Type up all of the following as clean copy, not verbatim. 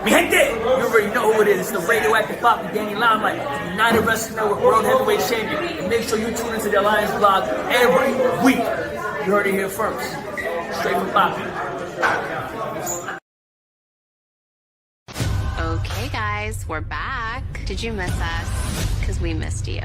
Mi gente, you already know who it is. It's the radioactive Papa Danny Limelight, United Wrestling Network World Heavyweight Champion. And make sure you tune into the Alliance blog every week. You heard it here first. Straight from Papa. Okay, guys, we're back. Did you miss us? Because we missed you.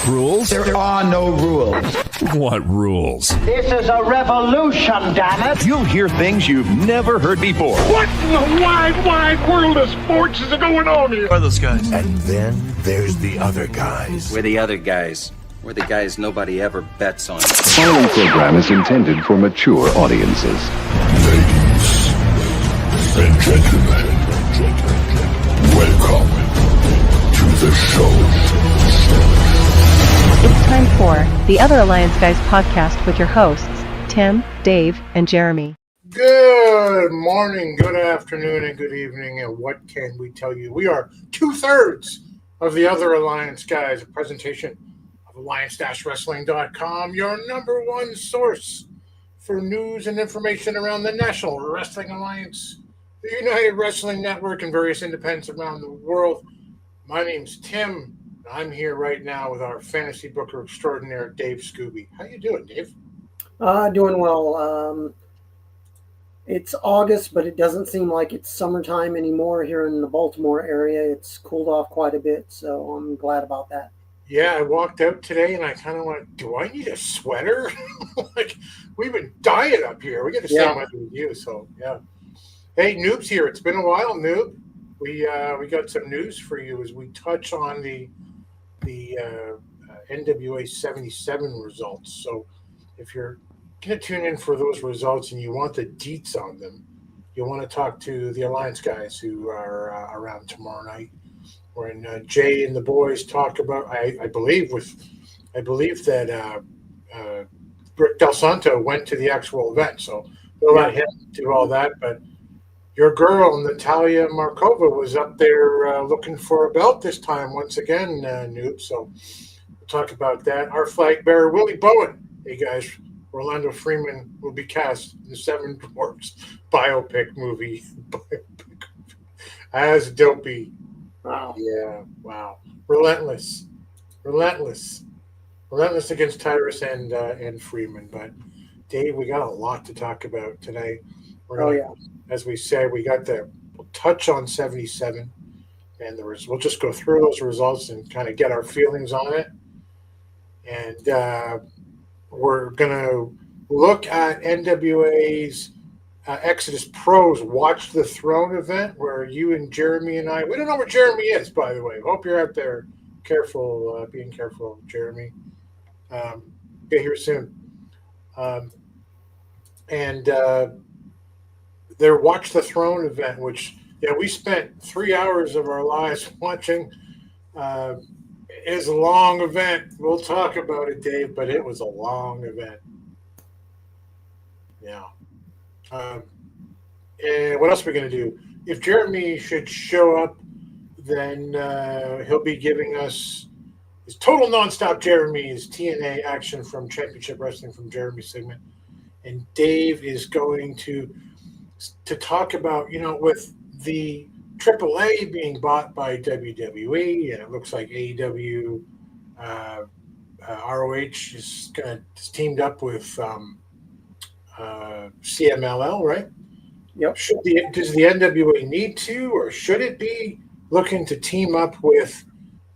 Rules? There are no rules. What rules? This is a revolution, damn it! You'll hear things you've never heard before. What in the wide world of sports is going on here? Who are those guys? And then there's the other guys. We're the other guys. We're the guys nobody ever bets on. The following program is intended for mature audiences. Ladies and gentlemen, welcome to the show. It's time for the Other Alliance Guys podcast with your hosts, Tim, Dave, and Jeremy. Good morning, good afternoon, and good evening, and what can we tell you? We are 2/3 of the Other Alliance Guys, a presentation of Alliance-Wrestling.com, your number one source for news and information around the National Wrestling Alliance, the United Wrestling Network, and various independents around the world. My name's Tim. I'm here right now with our fantasy booker extraordinaire, Dave Scooby. How you doing, Dave? Doing well. It's August, but it doesn't seem like it's summertime anymore here in the Baltimore area. It's cooled off quite a bit, so I'm glad about that. Yeah, I walked out today and I kind of went, do I need a sweater? Like, we've been dying up here. We get the same weather with you, so yeah. Hey, Noob's here. It's been a while, Noob. We got some news for you as we touch on the NWA 77 results. So if you're going to tune in for those results and you want the deets on them, you'll want to talk to the Alliance guys who are around tomorrow night when Jay and the boys talk about, I believe that Rick Del Santo went to the actual event. So we'll let him do all that. But your girl, Natalia Markova, was up there looking for a belt this time once again, Noob. So we'll talk about that. Our flag bearer, Willie Bowen. Hey, guys, Orlando Freeman will be cast in the Seven Dwarfs biopic movie as Dopey. Wow. Yeah, wow. Relentless against Tyrus and Freeman. But, Dave, we got a lot to talk about today. As we said, we'll touch on 77, and we'll just go through those results and kind of get our feelings on it. And we're going to look at NWA's Exodus Pro's Watch the Throne event, where you and Jeremy and we don't know where Jeremy is, by the way. Hope you're out there being careful, Jeremy. Get here soon. Their Watch the Throne event, which we spent 3 hours of our lives watching, is a long event. We'll talk about it, Dave, but it was a long event. Yeah. And what else are we going to do? If Jeremy should show up, then he'll be giving us his total nonstop Jeremy's TNA action from Championship Wrestling from Jeremy segment. And Dave is going to talk about, with the AAA being bought by WWE, and it looks like AEW, ROH is teamed up with CMLL, right? Yep. Does the NWA need to, or should it be looking to team up with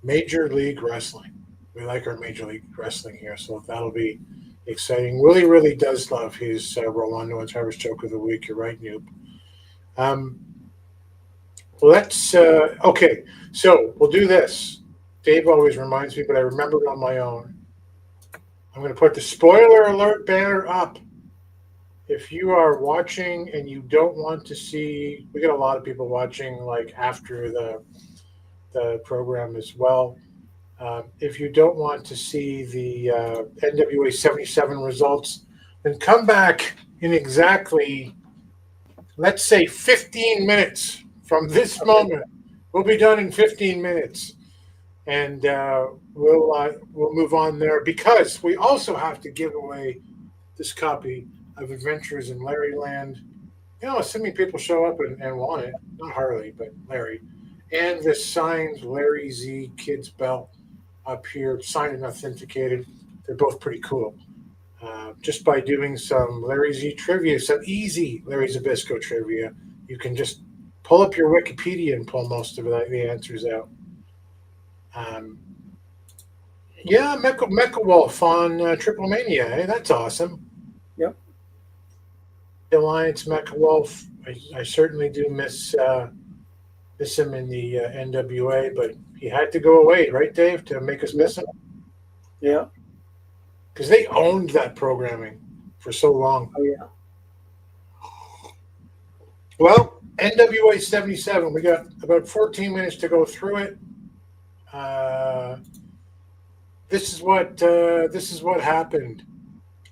Major League Wrestling? We like our Major League Wrestling here, so that'll be exciting. Willie really does love his Rolando and Tyrus joke of the week. You're right, Noob. Okay, so we'll do this. Dave always reminds me, but I remember it on my own. I'm going to put the spoiler alert banner up. If you are watching and you don't want to see, we got a lot of people watching like after the program as well. If you don't want to see the NWA 77 results, then come back in exactly, let's say, 15 minutes from this moment. We'll be done in 15 minutes. And we'll move on there, because we also have to give away this copy of Adventures in Larryland assuming people show up and want it, not Harley, but Larry, and this signed Larry Z Kids belt up here, signed and authenticated. They're both pretty cool. Just by doing some Larry Z trivia, some easy Larry Zybszko trivia, you can just pull up your Wikipedia and pull most of the answers out. Mecha Wolf on Triple Mania. Hey, that's awesome. Yep. Alliance Mecha Wolf. I certainly do miss him in the NWA, but he had to go away, right, Dave, to make us miss him? Yeah. Because they owned that programming for so long. Oh, yeah. Well, NWA 77. We got about 14 minutes to go through it. This is what happened,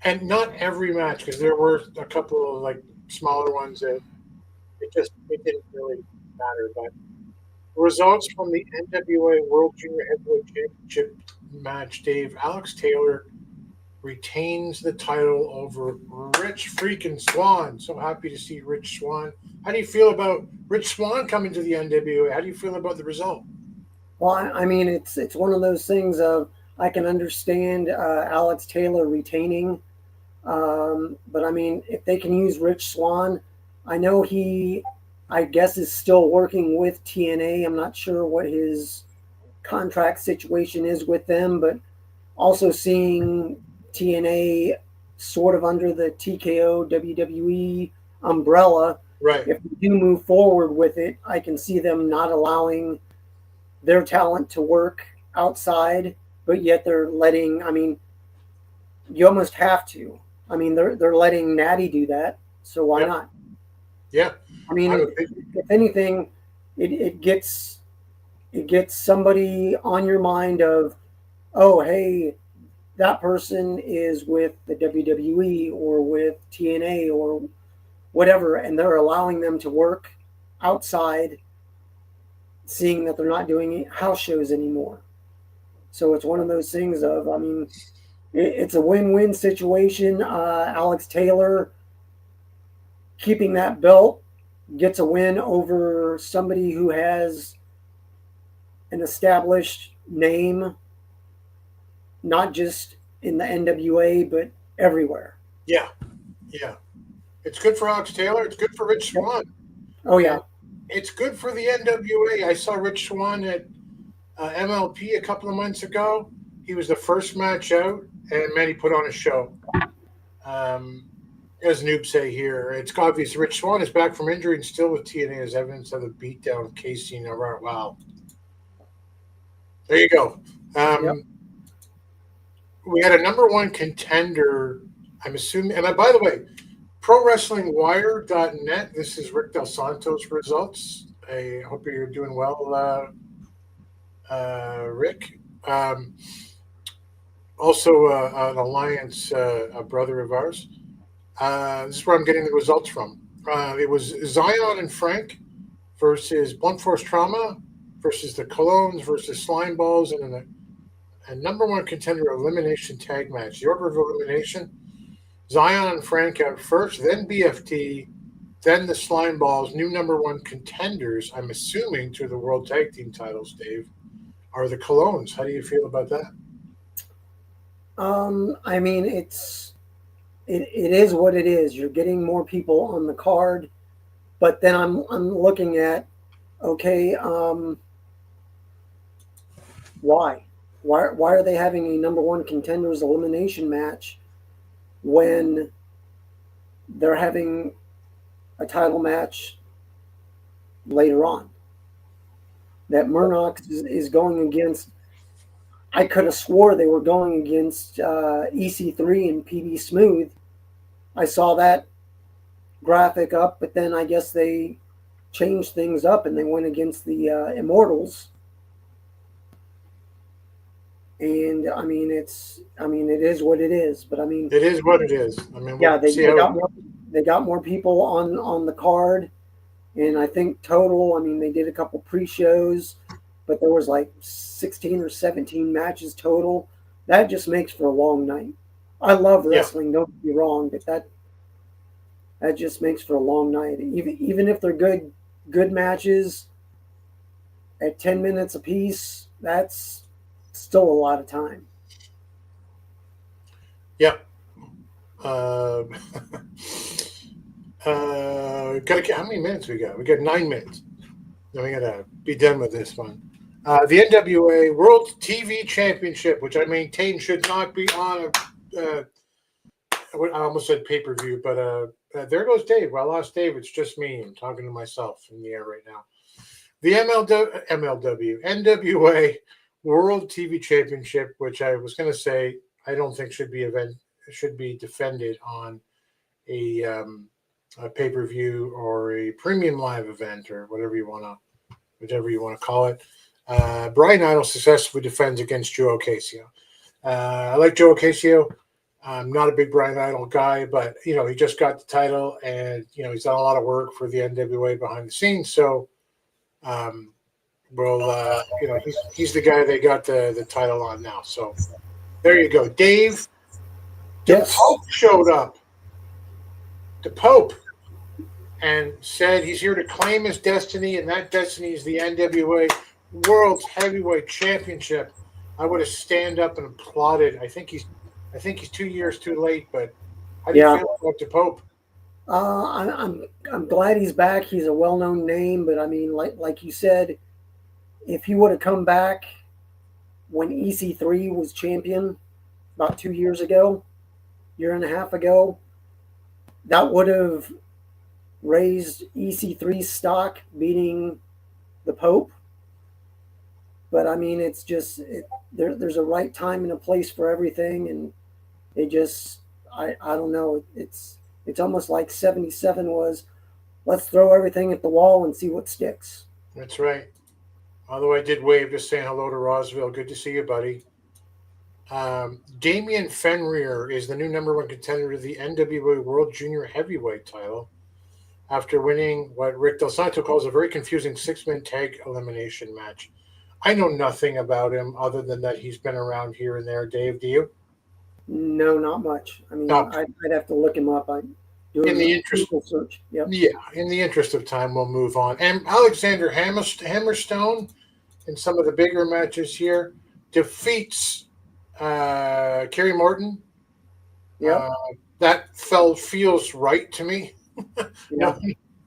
and not every match, because there were a couple of like smaller ones that it didn't really matter. But results from the NWA World Junior Heavyweight Championship match: Dave, Alex Taylor retains the title over Rich freaking Swann. So happy to see Rich Swann. How do you feel about Rich Swann coming to the NWA? How do you feel about the result? Well, I mean, it's one of those things of I can understand Alex Taylor retaining, but I mean, if they can use Rich Swann, I know I guess, is still working with TNA. I'm not sure what his contract situation is with them, but also seeing TNA sort of under the TKO WWE umbrella. Right. If we do move forward with it, I can see them not allowing their talent to work outside, but yet they're letting, I mean, you almost have to. I mean, they're letting Natty do that, so why not? Yeah. I mean, if anything, it gets somebody on your mind of, oh, hey, that person is with the WWE or with TNA or whatever, and they're allowing them to work outside, seeing that they're not doing house shows anymore. So it's one of those things of, I mean, it's a win-win situation. Alex Taylor keeping that belt gets a win over somebody who has an established name, not just in the NWA, but everywhere. Yeah. Yeah. It's good for Alex Taylor. It's good for Rich Swann. Oh, yeah. It's good for the NWA. I saw Rich Swann at MLP a couple of months ago. He was the first match out, and man, he put on a show. As Noob say here, it's obvious Rich Swann is back from injury and still with TNA as evidence of the beatdown of Casey Navarro. Wow. There you go. We had a number one contender, I'm assuming. And by the way, ProWrestlingWire.net. This is Rick Del Santos results. I hope you're doing well, Rick. Also, an Alliance, a brother of ours. This is where I'm getting the results from. It was Zion and Frank versus Blunt Force Trauma versus the Colognes versus Slime Balls, and a number one contender elimination tag match. The order of elimination: Zion and Frank out first, then BFT, then the Slime Balls, new number one contenders, I'm assuming, to the World Tag Team titles, Dave, are the Colognes. How do you feel about that? I mean, it is what it is. You're getting more people on the card, but then I'm looking at, okay, why are they having a number one contenders elimination match when they're having a title match later on? That Murdoch is going against, I could have swore they were going against EC3 and PB Smooth. I saw that graphic up, but then I guess they changed things up and they went against the Immortals. And I mean, it is what it is. But I mean, it is what it is. I mean, yeah, they got more people on the card, and I think total. I mean, they did a couple pre-shows, but there was like 16 or 17 matches total. That just makes for a long night. I love wrestling. Don't get me wrong, but that just makes for a long night. Even if they're good matches at 10 minutes apiece, that's still a lot of time. Yep. How many minutes we got? We got 9 minutes. Then we gotta be done with this one. The NWA World TV Championship, which I maintain should not be on I almost said pay-per-view, but there goes Dave. I lost Dave. It's just me. I'm talking to myself in the air right now. The NWA World TV Championship, which I was going to say I don't think should be defended on a pay-per-view or a premium live event or whatever you want to call it. Brian Idol successfully defends against Joe Ocasio. I like Joe Ocasio. I'm not a big Brian Idol guy, but he just got the title, and he's done a lot of work for the NWA behind the scenes. So, he's the guy they got the title on now. So, there you go, Dave. Yes. The Pope showed up. The Pope, and said he's here to claim his destiny, and that destiny is the NWA World Heavyweight Championship. I would have stand up and applauded. I think he's 2 years too late, but how do you feel about the Pope? I'm glad he's back. He's a well-known name, but I mean, like you said, if he would have come back when EC3 was champion about 2 years ago, year and a half ago, that would have raised EC3's stock, beating the Pope. But I mean, it's just there's a right time and a place for everything, and it just I don't know. It's almost like 77 was, let's throw everything at the wall and see what sticks. That's right. Although I did wave, just saying hello to Roswell. Good to see you, buddy. Damian Fenrir is the new number one contender to the NWA World Junior Heavyweight title after winning what Rick Del Santo calls a very confusing six-man tag elimination match. I know nothing about him other than that he's been around here and there. Dave, do you? No, not much. I mean, I'd have to look him up. In the interest of search. Yep. Yeah, in the interest of time, we'll move on. And Alexander Hammerstone, in some of the bigger matches here, defeats Kerry Morton. Yeah, that feels right to me.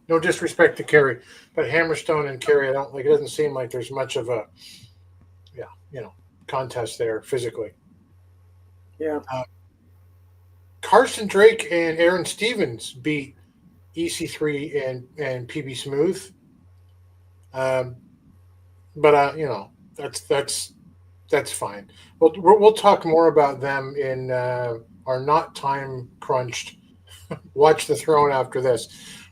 No disrespect to Kerry, but Hammerstone and Kerry, I don't like. It doesn't seem like there's much of a contest there physically. Yeah. Carson Drake and Aaron Stevens beat EC3 and PB Smooth. But that's fine. We'll talk more about them in our not time crunched Watch the Throne after this.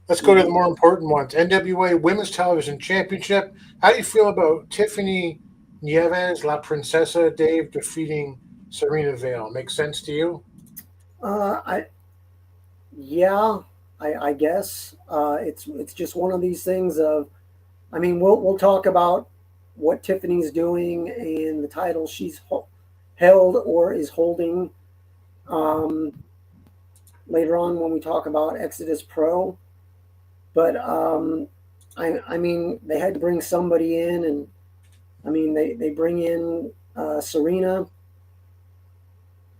Let's go to the more important ones. NWA Women's Television Championship. How do you feel about Tiffany Nieves, La Princesa, Dave, defeating Serena Vale? Makes sense to you? I guess it's just one of these things of, I mean, we'll talk about what Tiffany's doing and the title she's held or is holding later on when we talk about Exodus Pro. But I mean, they had to bring somebody in, and I mean they bring in Serena.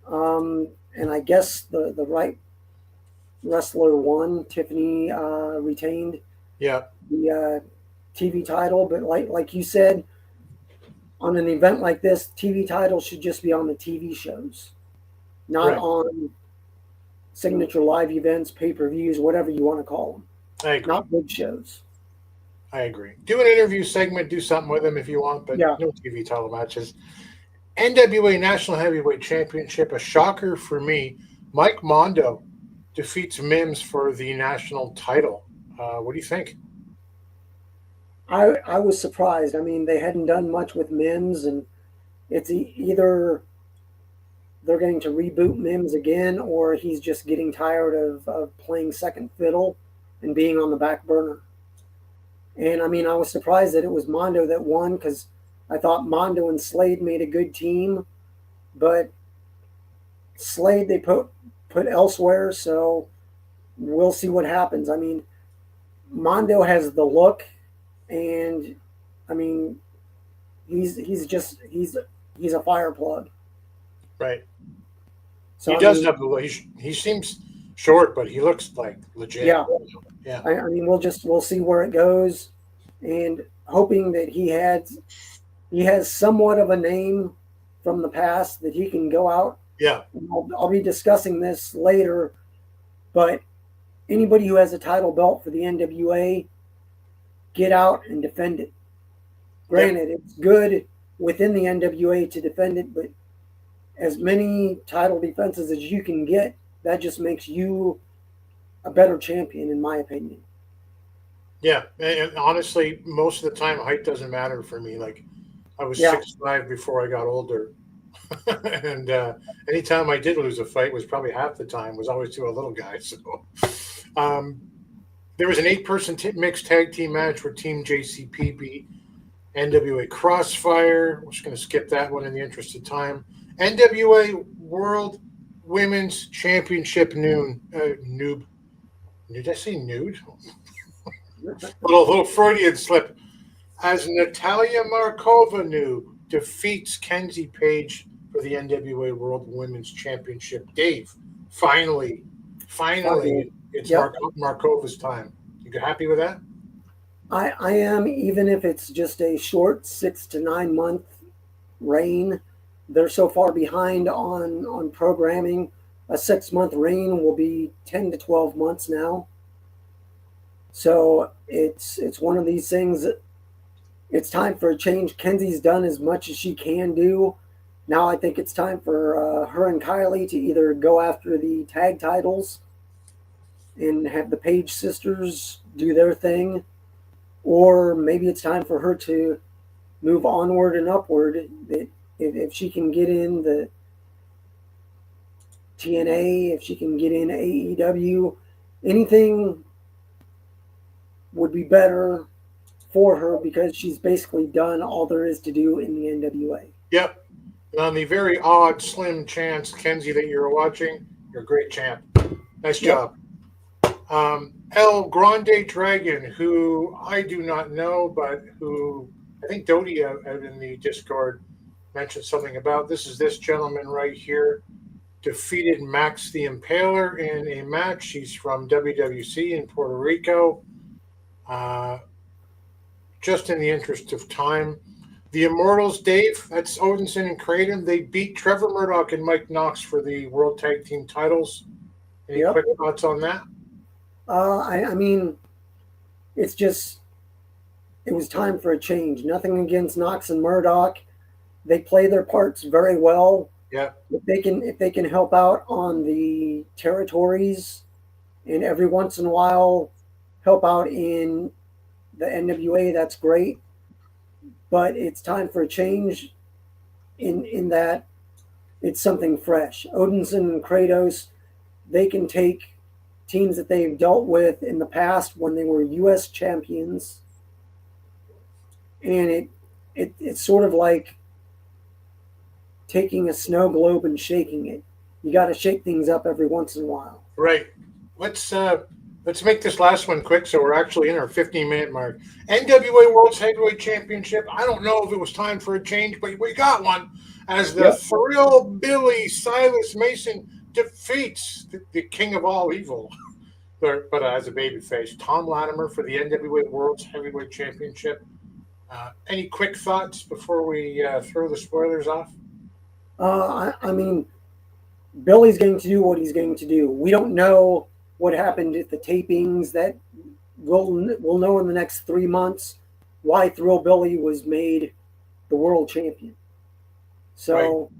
And I guess the right wrestler won. Tiffany retained the TV title. But like you said, on an event like this, TV title should just be on the TV shows, not on signature live events, pay-per-views, whatever you want to call them. I agree. Not big shows. I agree. Do an interview segment, do something with them if you want, but no TV title matches. NWA National Heavyweight Championship, a shocker for me. Mike Mondo defeats Mims for the national title. What do you think? I was surprised. I mean, they hadn't done much with Mims, and it's either they're going to reboot Mims again, or he's just getting tired of playing second fiddle and being on the back burner. And I mean, I was surprised that it was Mondo that won, because I thought Mondo and Slade made a good team, but Slade they put elsewhere. So we'll see what happens. I mean, Mondo has the look, and I mean, he's a fire plug. Right. So he does have the look. He seems short, but he looks like legit. Yeah. Yeah. I mean, we'll see where it goes, and hoping that he has somewhat of a name from the past that he can go out. Yeah. I'll be discussing this later, but anybody who has a title belt for the NWA, get out and defend it. Granted, it's good within the NWA to defend it, but as many title defenses as you can get, that just makes you a better champion, in my opinion. Yeah, and honestly, most of the time, height doesn't matter for me. Like, I was 6'5" before I got older, and anytime I did lose a fight was probably half the time was always to a little guy. So, there was an 8-person mixed tag team match where Team JCP beat NWA Crossfire. We're just going to skip that one in the interest of time. NWA World Women's Championship noob. Did I say nude? little Freudian slip. As Natalia Markova defeats Kenzie Page for the NWA World Women's Championship. Dave, finally, it's Markova's time. You happy with that? I am, even if it's just a short 6 to 9 month reign. They're so far behind on programming. A 6-month reign will be 10 to 12 months now. So it's one of these things that it's time for a change. Kenzie's done as much as she can do. Now I think it's time for her and Kylie to either go after the tag titles and have the Page sisters do their thing, or maybe it's time for her to move onward and upward. If she can get in the TNA, if she can get in AEW, anything would be better for her because she's basically done all there is to do in the NWA. Yep. On the very odd, slim chance, Kenzie, that you're watching, you're a great champ. Nice job. El Grande Dragon, who I do not know, but who I think Dodie out in the Discord mentioned something about. This gentleman right here defeated Max the Impaler in a match. He's from WWC in Puerto Rico. Just in the interest of time, the Immortals, Dave, that's Odinson and Creighton. They beat Trevor Murdoch and Mike Knox for the World Tag Team titles. Any quick thoughts on that? I mean, it was time for a change. Nothing against Knox and Murdoch. They play their parts very well. Yeah. If they can help out on the territories and every once in a while help out in the NWA, that's great. But it's time for a change in that it's something fresh. Odinson and Kratos, they can take teams that they've dealt with in the past when they were U.S. champions, and it's sort of like taking a snow globe and shaking it. You got to shake things up every once in a while. Right. Let's make this last one quick so we're actually in our 15-minute mark. NWA World Heavyweight Championship. I don't know if it was time for a change, but we got one as the Thrill Billy Silas Mason defeats the king of all evil, but as a babyface, Tom Latimer for the NWA World Heavyweight Championship. Any quick thoughts before we throw the spoilers off? I mean, Billy's going to do what he's going to do. We don't know what happened at the tapings. That we'll know in the next 3 months why Thrill Billy was made the world champion. So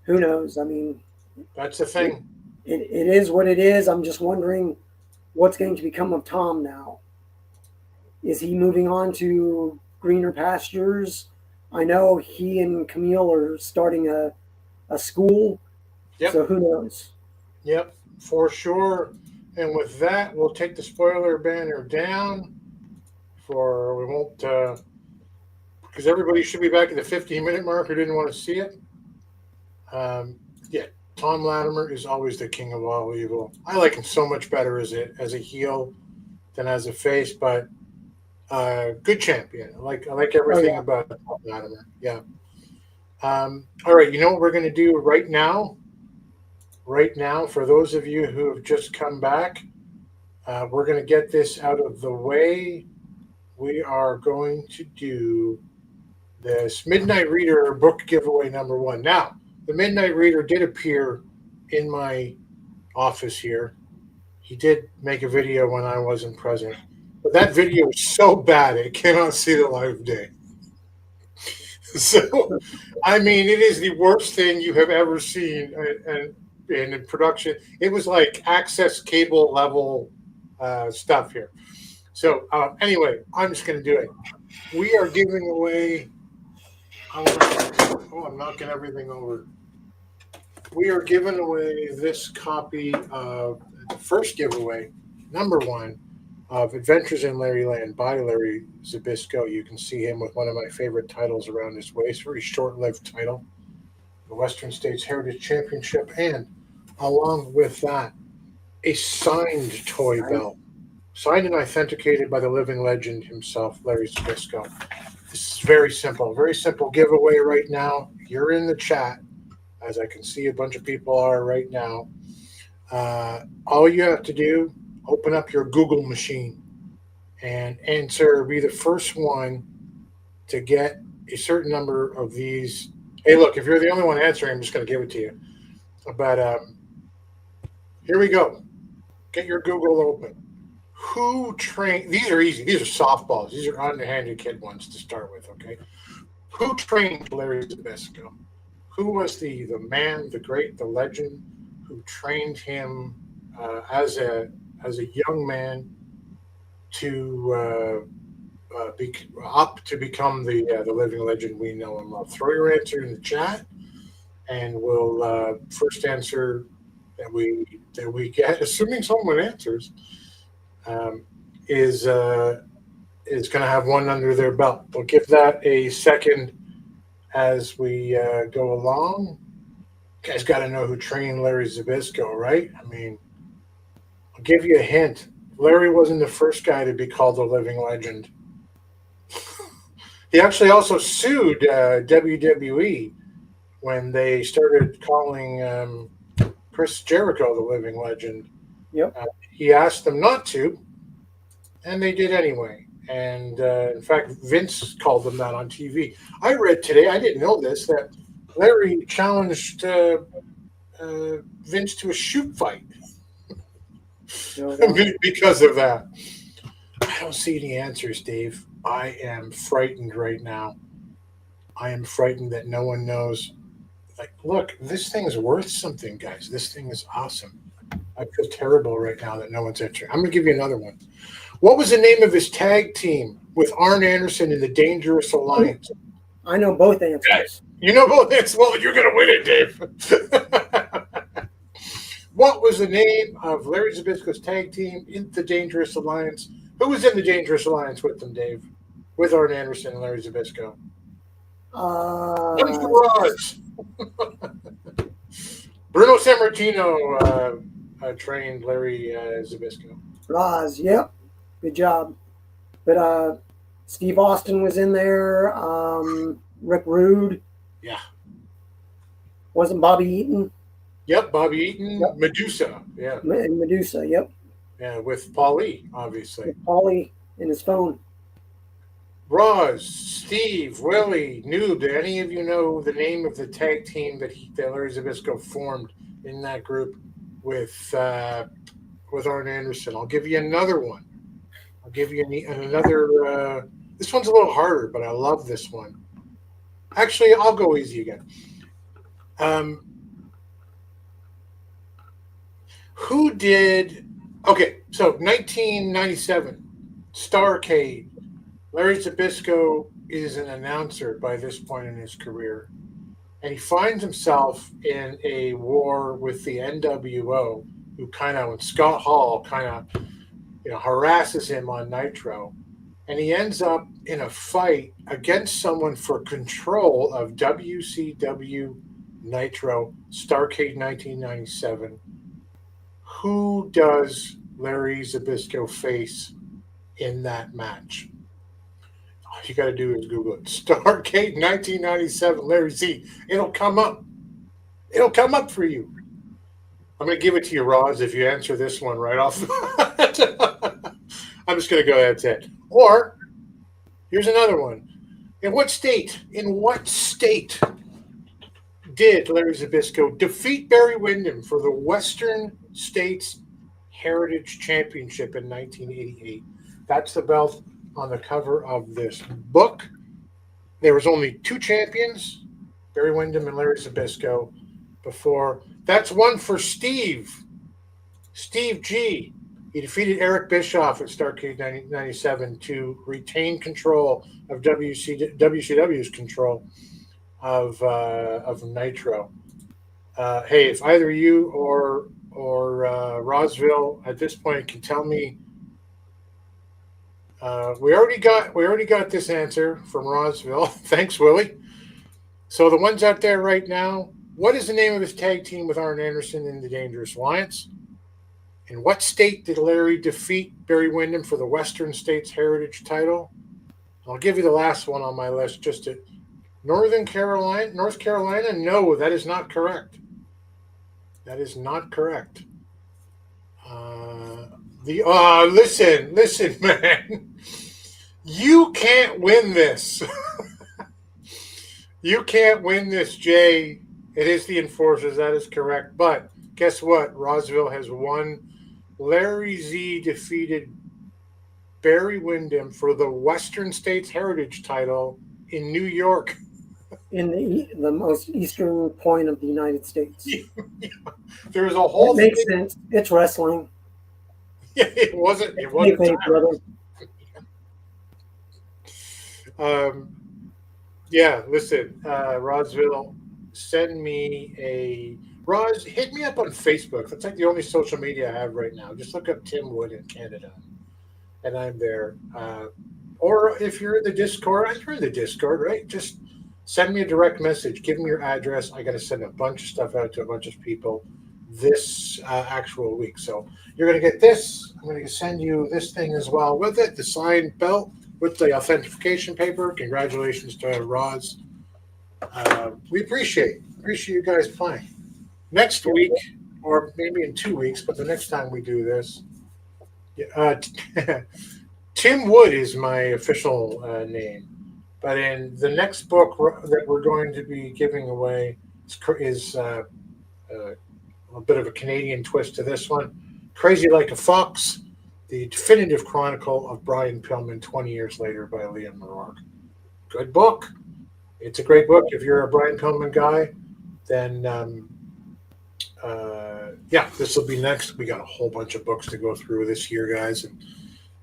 who knows? I mean, that's the thing. It is what it is. I'm just wondering what's going to become of Tom now. Is he moving on to greener pastures? I know he and Camille are starting a school. Yep. So who knows? Yep, for sure. And with that, we'll take the spoiler banner down. We won't, because everybody should be back at the 15-minute mark who didn't want to see it. Tom Latimer is always the king of all evil. I like him so much better as a heel than as a face, but good champion. I like everything about Tom Latimer. Yeah. All right, you know what we're going to do right now? Right now, for those of you who have just come back, we're going to get this out of the way. We are going to do this Midnight Reader book giveaway number 1. Now, the Midnight Reader did appear in my office here. He did make a video when I wasn't present. But that video is so bad it cannot see the light of day. So, I mean, it is the worst thing you have ever seen in production. It was like access cable level stuff here. So, anyway, I'm just going to do it. We are giving away... I'm knocking everything over. We are giving away this copy of the first giveaway, number 1, of Adventures in Larryland by Larry Zybszko. You can see him with one of my favorite titles around his waist, very short-lived title, the Western States Heritage Championship, and along with that, a signed toy belt, signed and authenticated by the living legend himself, Larry Zybszko. This is very simple giveaway right now. You're in the chat, as I can see a bunch of people are right now. All you have to do, open up your Google machine and be the first one to get a certain number of these. Hey, look, if you're the only one answering, I'm just going to give it to you. But here we go. Get your Google open. Who trained? These are easy. These are softballs. These are underhanded kid ones to start with, okay? Who trained Larry Zybszko? Who was the man, the great, the legend who trained him as a young man to become the living legend we know and love? Throw your answer in the chat, and we'll first answer that we get, assuming someone answers, is going to have one under their belt. We'll give that a second as we go along. You guys got to know who trained Larry Zybszko, right? I mean, I'll give you a hint. Larry wasn't the first guy to be called a living legend. He actually also sued WWE when they started calling Chris Jericho the living legend. Yep. He asked them not to, and they did anyway. And in fact, Vince called them that on TV. I read today, I didn't know this, that Larry challenged Vince to a shoot fight because of that. I don't see any answers, Dave. I am frightened right now. I am frightened that no one knows. Like, look, this thing is worth something, guys. This thing is awesome. I feel terrible right now that no one's answering. I'm going to give you another one. What was the name of his tag team with Arn Anderson in the Dangerous Alliance? I know both answers. You know both answers? Well, you're going to win it, Dave. What was the name of Larry Zybszko's tag team in the Dangerous Alliance? Who was in the Dangerous Alliance with them, Dave? With Arn Anderson and Larry Zybszko. Bruno Sammartino trained Larry Zybszko. Roz, yep. Good job. But Steve Austin was in there. Rick Rude. Yeah. Wasn't Bobby Eaton? Yep, Bobby Eaton. Yep. Medusa. Yeah. Medusa, yep. Yeah, with Paulie, obviously. With Paulie in his phone. Roz, Steve, Willie, Noob, do any of you know the name of the tag team that Larry Zybszko formed in that group with Arn Anderson? I'll give you another one. I'll give you another. This one's a little harder, but I love this one. Actually, I'll go easy again. Who did... Okay, so 1997, Starrcade. Larry Zybszko is an announcer by this point in his career, and he finds himself in a war with the NWO, who when Scott Hall harasses him on Nitro, and he ends up in a fight against someone for control of WCW Nitro, Starrcade 1997. Who does Larry Zybszko face in that match? All you got to do is Google it. Starrcade 1997, Larry Z. It'll come up. It'll come up for you. I'm going to give it to you, Roz, if you answer this one right off. I'm just going to go ahead and say it. Or, here's another one. In what state did Larry Zybszko defeat Barry Windham for the Western States Heritage Championship in 1988? That's the belt on the cover of this book. There was only 2 champions, Barry Windham and Larry Zybszko, before. That's one for Steve G. He defeated Eric Bischoff at Starrcade 97 to retain control of WCW's control of Nitro. Hey, if either you or Rosville at this point can tell me, we already got this answer from Rosville. Thanks, Willie. So the ones out there right now, what is the name of his tag team with Arn Anderson in the Dangerous Alliance? In what state did Larry defeat Barry Windham for the Western States Heritage title? I'll give you the last one on my list. North Carolina? No, that is not correct. That is not correct. Listen, man. You can't win this. You can't win this, Jay. It is the Enforcers. That is correct. But guess what? Rosville has won. Larry Z defeated Barry Windham for the Western States Heritage title in New York. In the most eastern point of the United States. There's a whole It makes sense. It's wrestling. Yeah, it wasn't. Yeah, listen, Rosville, send me Roz, hit me up on Facebook. That's like the only social media I have right now. Just look up Tim Wood in Canada, and I'm there. Or if you're in the Discord, right? Just send me a direct message. Give me your address. I got to send a bunch of stuff out to a bunch of people this actual week. So you're going to get this. I'm going to send you this thing as well with it, the signed belt with the authentication paper. Congratulations to Roz. We appreciate you guys playing. Next week, or maybe in 2 weeks, but the next time we do this, Tim Wood is my official name. But in the next book that we're going to be giving away is a bit of a Canadian twist to this one. Crazy Like a Fox, the definitive chronicle of Brian Pillman 20 years later by Liam O'Rourke. Good book. It's a great book. If you're a Brian Pillman guy, then this will be next. We got a whole bunch of books to go through this year, guys,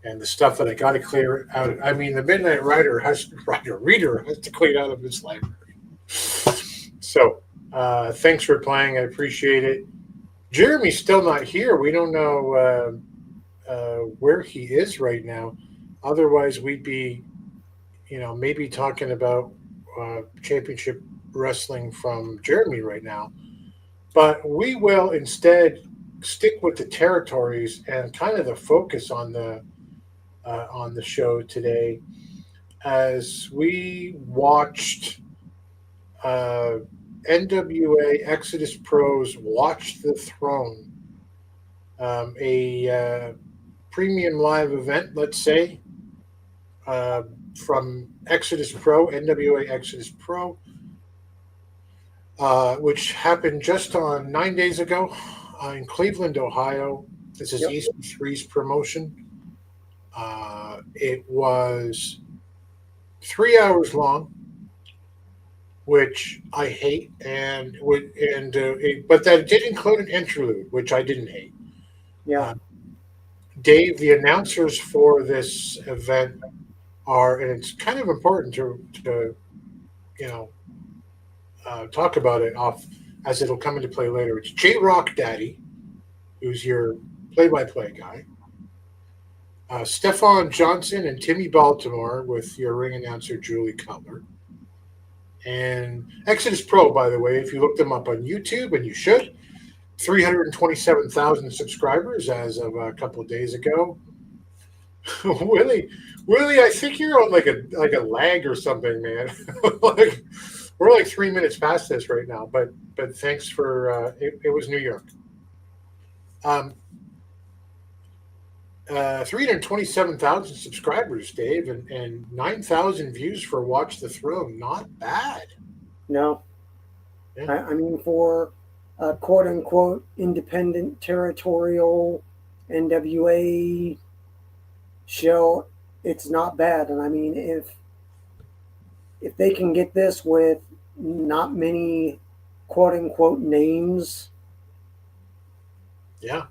and the stuff that I got to clear out. I mean, the Midnight Reader has to clean out of his library. So, thanks for playing. I appreciate it. Jeremy's still not here. We don't know where he is right now. Otherwise, we'd be, maybe talking about championship wrestling from Jeremy right now. But we will instead stick with the territories and kind of the focus on the show today, as we watched NWA Exodus Pro's Watch the Throne, a premium live event, let's say, from Exodus Pro, NWA Exodus Pro, which happened just on 9 days ago in Cleveland, Ohio. This is EC3's promotion. It was 3 hours long, which I hate, but that did include an interlude, which I didn't hate. Yeah. Dave, the announcers for this event are, and it's kind of important to talk about it off as it'll come into play later. It's J Rock Daddy, who's your play-by-play guy. Stefan Johnson and Timmy Baltimore with your ring announcer Julie Cutler. And Exodus Pro, by the way, if you look them up on YouTube, and you should, 327,000 subscribers as of a couple of days ago. Willie, I think you're on like a lag or something, man. Like, we're like 3 minutes past this right now, but thanks for it was New York. 327,000 subscribers, Dave, and 9,000 views for Watch the Throne. Not bad. No. Yeah. I mean, for a quote-unquote independent territorial NWA show, it's not bad. And I mean, if they can get this with not many quote-unquote names, yeah,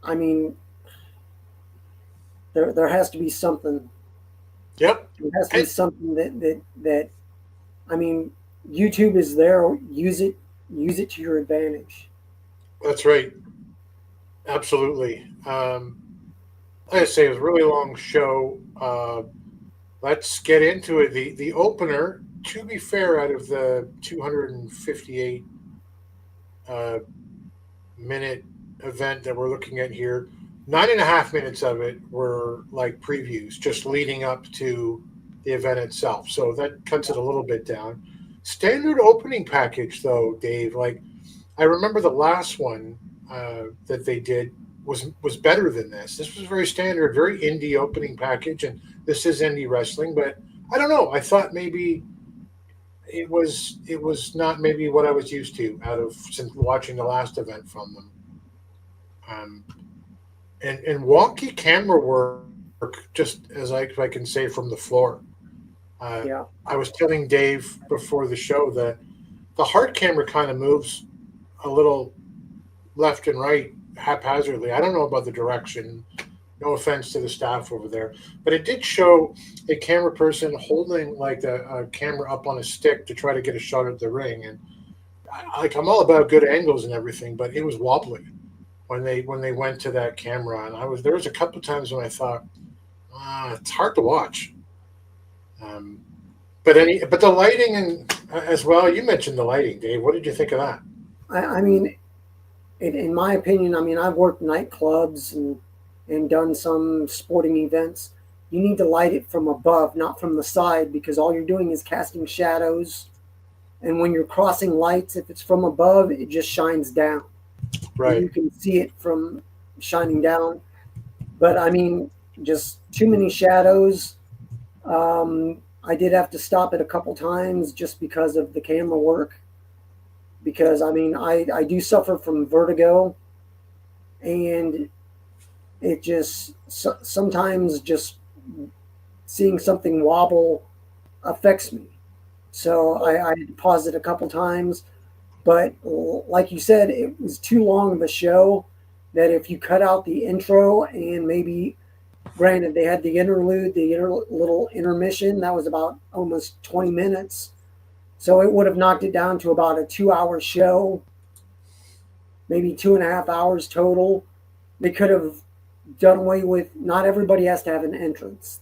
I mean, there has to be something. Yep. There has to be something that I mean, YouTube is there. Use it to your advantage. That's right. Absolutely. Like I say, it was a really long show. Let's get into it. The opener, to be fair, out of the 258 minute event that we're looking at here, 9.5 minutes of it were like previews, just leading up to the event itself. So that cuts it a little bit down. Standard opening package, though, Dave. Like, I remember the last one that they did was better than this. This was very standard, very indie opening package, and this is indie wrestling. But I don't know. I thought maybe it was not maybe what I was used to since watching the last event from them. And wonky camera work, just as I can say, from the floor. Yeah. I was telling Dave before the show that the hard camera kind of moves a little left and right haphazardly. I don't know about the direction. No offense to the staff over there, but it did show a camera person holding like a camera up on a stick to try to get a shot at the ring. And I'm all about good angles and everything, but it was wobbly when they went to that camera. And there was a couple of times when I thought, it's hard to watch. But the lighting and as well, you mentioned the lighting, Dave. What did you think of that? I mean, in my opinion, I mean, I've worked nightclubs and done some sporting events. You need to light it from above, not from the side, because all you're doing is casting shadows. And when you're crossing lights, if it's from above, it just shines down. Right. And you can see it from shining down. But I mean, just too many shadows. I did have to stop it a couple times just because of the camera work. Because I mean, I do suffer from vertigo, and it just sometimes just seeing something wobble affects me. So I had to pause it a couple times. But like you said, it was too long of a show that if you cut out the intro and maybe, granted, they had the interlude, little intermission, that was about almost 20 minutes. So it would have knocked it down to about a 2-hour show, maybe 2.5 hours total. They could have done away with, not everybody has to have an entrance.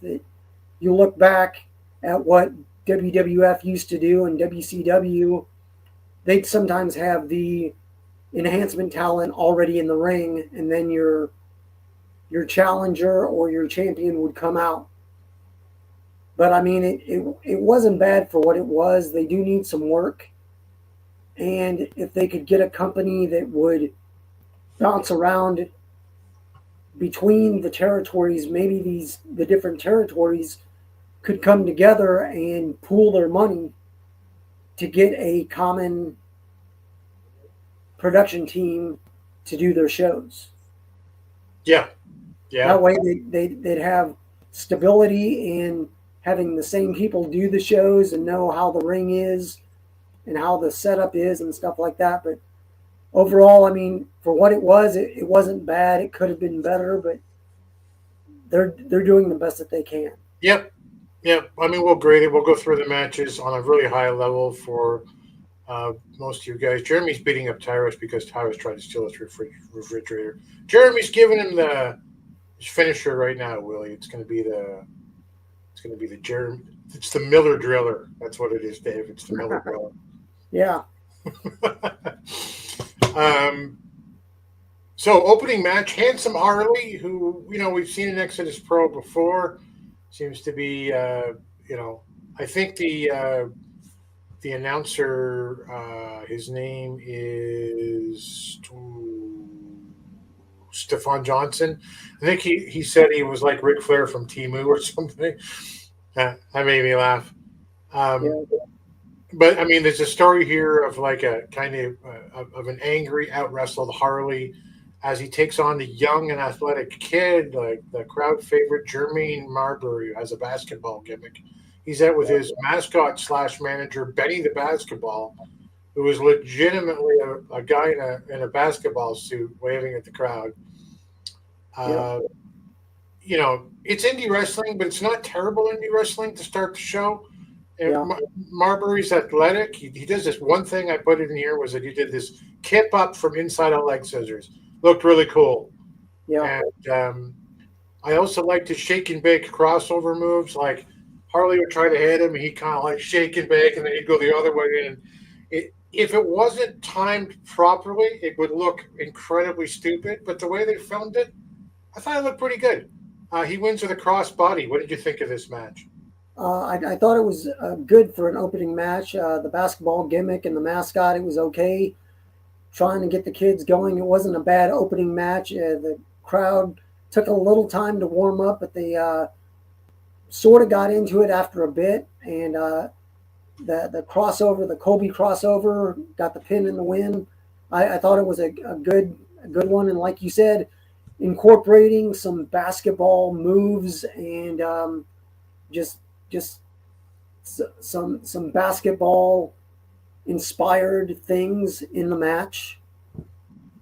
You look back at what WWF used to do and WCW, they'd sometimes have the enhancement talent already in the ring, and then your challenger or your champion would come out. But I mean, it wasn't bad for what it was. They do need some work. And if they could get a company that would bounce around between the territories, maybe the different territories could come together and pool their money to get a common production team to do their shows. Yeah. Yeah. That way they'd have stability in having the same people do the shows and know how the ring is and how the setup is and stuff like that. But overall, I mean, for what it was, it wasn't bad. It could have been better, but they're doing the best that they can. Yep. I mean, we'll grade it. We'll go through the matches on a really high level for most of you guys. Jeremy's beating up Tyrus because Tyrus tried to steal his refrigerator. Jeremy's giving him his finisher right now, Willie. It's going to be It's going to be it's the Miller Driller. That's what it is, Dave. It's the Miller Driller. Yeah. So opening match, Handsome Harley, who, we've seen in Exodus Pro before, seems to be, I think the announcer, his name is Stephon Johnson. I think he said he was like Ric Flair from Temu or something. That made me laugh. But I mean, there's a story here of like a kind of an angry out-wrestled Harley as he takes on the young and athletic kid, like the crowd favorite Jermaine Marbury, who has a basketball gimmick. He's out with his mascot / manager, Benny the Basketball, who is legitimately a guy in a basketball suit waving at the crowd. It's indie wrestling, but it's not terrible indie wrestling to start the show. Marbury's athletic. He does this one thing I put in here was that he did this kip up from inside out leg scissors. Looked really cool. Yeah. And I also liked his shake and bake crossover moves. Like Harley would try to hit him, and he kind of like shake and bake, and then he'd go the other way. And if it wasn't timed properly, it would look incredibly stupid. But the way they filmed it, I thought it looked pretty good. He wins with a cross body. What did you think of this match? I thought it was good for an opening match. The basketball gimmick and the mascot, it was okay. Trying to get the kids going. It wasn't a bad opening match. The crowd took a little time to warm up, but they sort of got into it after a bit. And the crossover, the Kobe crossover, got the pin in the win. I thought it was a good one. And like you said, incorporating some basketball moves and just some basketball inspired things in the match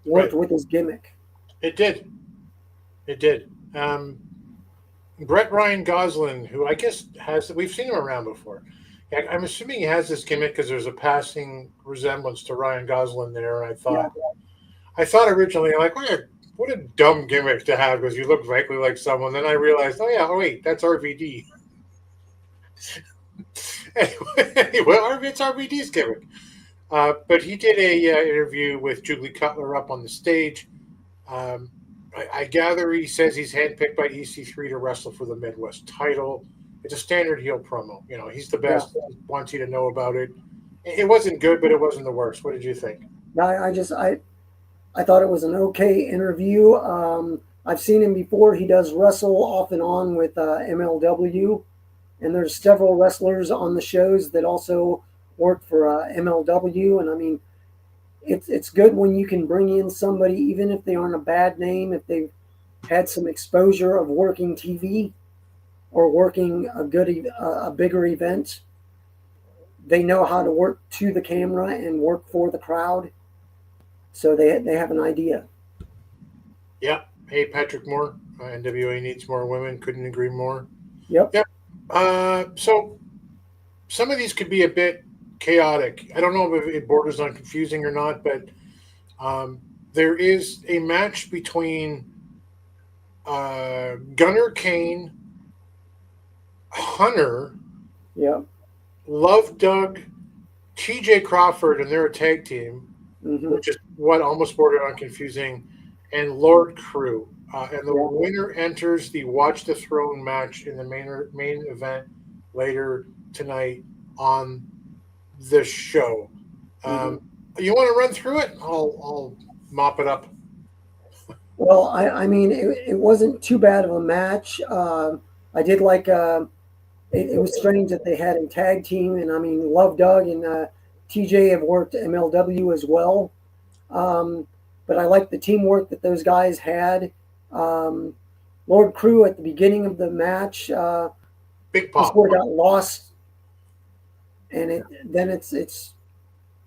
worked with his gimmick. It did. Brett Ryan Goslin, who I guess we've seen him around before. I'm assuming he has this gimmick because there's a passing resemblance to Ryan Gosling there. And I thought originally, like, what a dumb gimmick to have because you look vaguely like someone. Then I realized, wait, that's RVD. Anyway, it's RVD's gimmick. But he did a interview with Julie Cutler up on the stage. I gather he says he's handpicked by EC3 to wrestle for the Midwest title. It's a standard heel promo. He's the best. He wants you to know about it. It wasn't good, but it wasn't the worst. What did you think? I thought it was an okay interview. I've seen him before. He does wrestle off and on with MLW. And there's several wrestlers on the shows that also work for MLW. And I mean, it's good when you can bring in somebody, even if they aren't a bad name, if they've had some exposure of working TV or working a bigger event. They know how to work to the camera and work for the crowd. So they have an idea. Yeah. Hey, Patrick Moore, NWA needs more women. Couldn't agree more. Yep. So some of these could be a bit chaotic. I don't know if it borders on confusing or not, but there is a match between Gunnar Kane, Hunter, Love Doug, TJ Crawford, and they're a tag team, which is what almost bordered on confusing, and Lord Crew. And the winner enters the Watch the Throne match in the main event later tonight on the show. You want to run through it? I'll mop it up. Well, I mean, it wasn't too bad of a match. I did like it was strange that they had a tag team, and I mean, Love Doug and TJ have worked MLW as well. But I like the teamwork that those guys had. Lord Crew at the beginning of the match, Big Pop got lost, and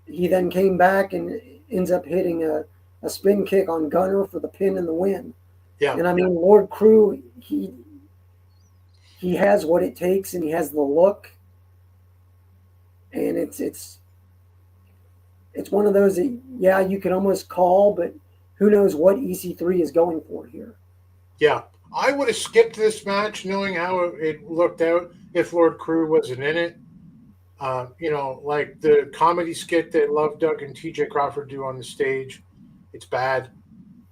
he then came back and ends up hitting a spin kick on Gunner for the pin and the win. Yeah, and I mean, Lord Crew, he has what it takes, and he has the look, and it's one of those that you can almost call, but who knows what EC3 is going for here. Yeah. I would have skipped this match knowing how it looked out if Lord Crew wasn't in it. Like the comedy skit that Love Doug and TJ Crawford do on the stage, it's bad.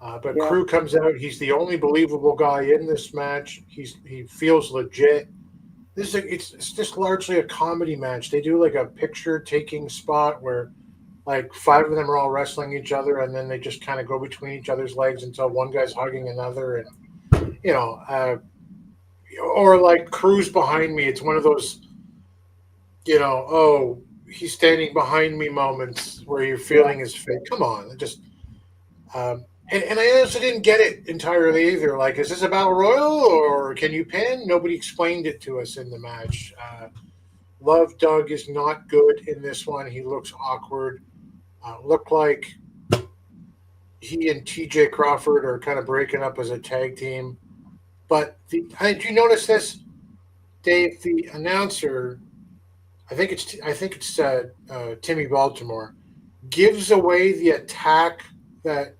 But Crew comes out. He's the only believable guy in this match. He feels legit. It's just largely a comedy match. They do like a picture taking spot where like 5 of them are all wrestling each other, and then they just kind of go between each other's legs until one guy's hugging another, and or like Crew's behind me. It's one of those, oh, he's standing behind me moments where you're feeling his face. Come on, just. And I also didn't get it entirely either. Like, is this a battle royal or can you pin? Nobody explained it to us in the match. Love Doug is not good in this one. He looks awkward. Looked like he and TJ Crawford are kind of breaking up as a tag team. But did you notice this, Dave? The announcer, I think it's Timmy Baltimore, gives away the attack that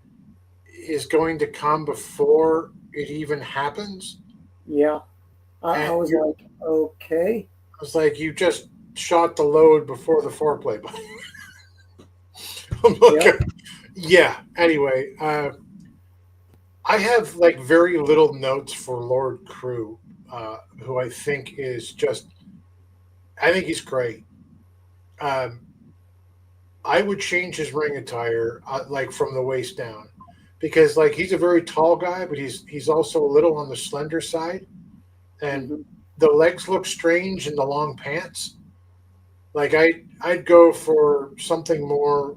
is going to come before it even happens. Yeah. I was like, okay. I was like, you just shot the load before the foreplay. Yeah. Anyway, I have like very little notes for Lord Crew, who I think is I think he's great. I would change his ring attire, like from the waist down. Because like he's a very tall guy, but he's also a little on the slender side, and the legs look strange in the long pants. Like I'd go for something more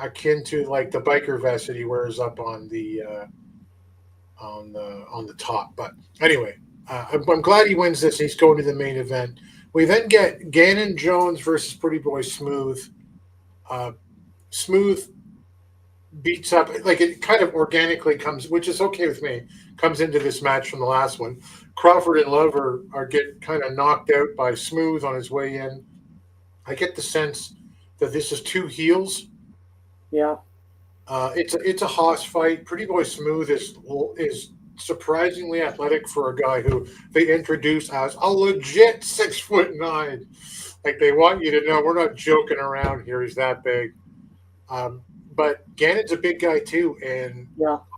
akin to like the biker vest that he wears up on the top. But anyway, I'm glad he wins this. He's going to the main event. We then get Gannon Jones versus Pretty Boy Smooth. Smooth beats up, like it kind of organically comes, which is okay with me, comes into this match from the last one. Crawford and Love are get kind of knocked out by Smooth on his way in. I get the sense that this is 2 heels. Yeah. It's a hoss fight. Pretty Boy Smooth is surprisingly athletic for a guy who they introduce as a legit 6'9". Like they want you to know we're not joking around here. He's that big. But Gannon's a big guy too, and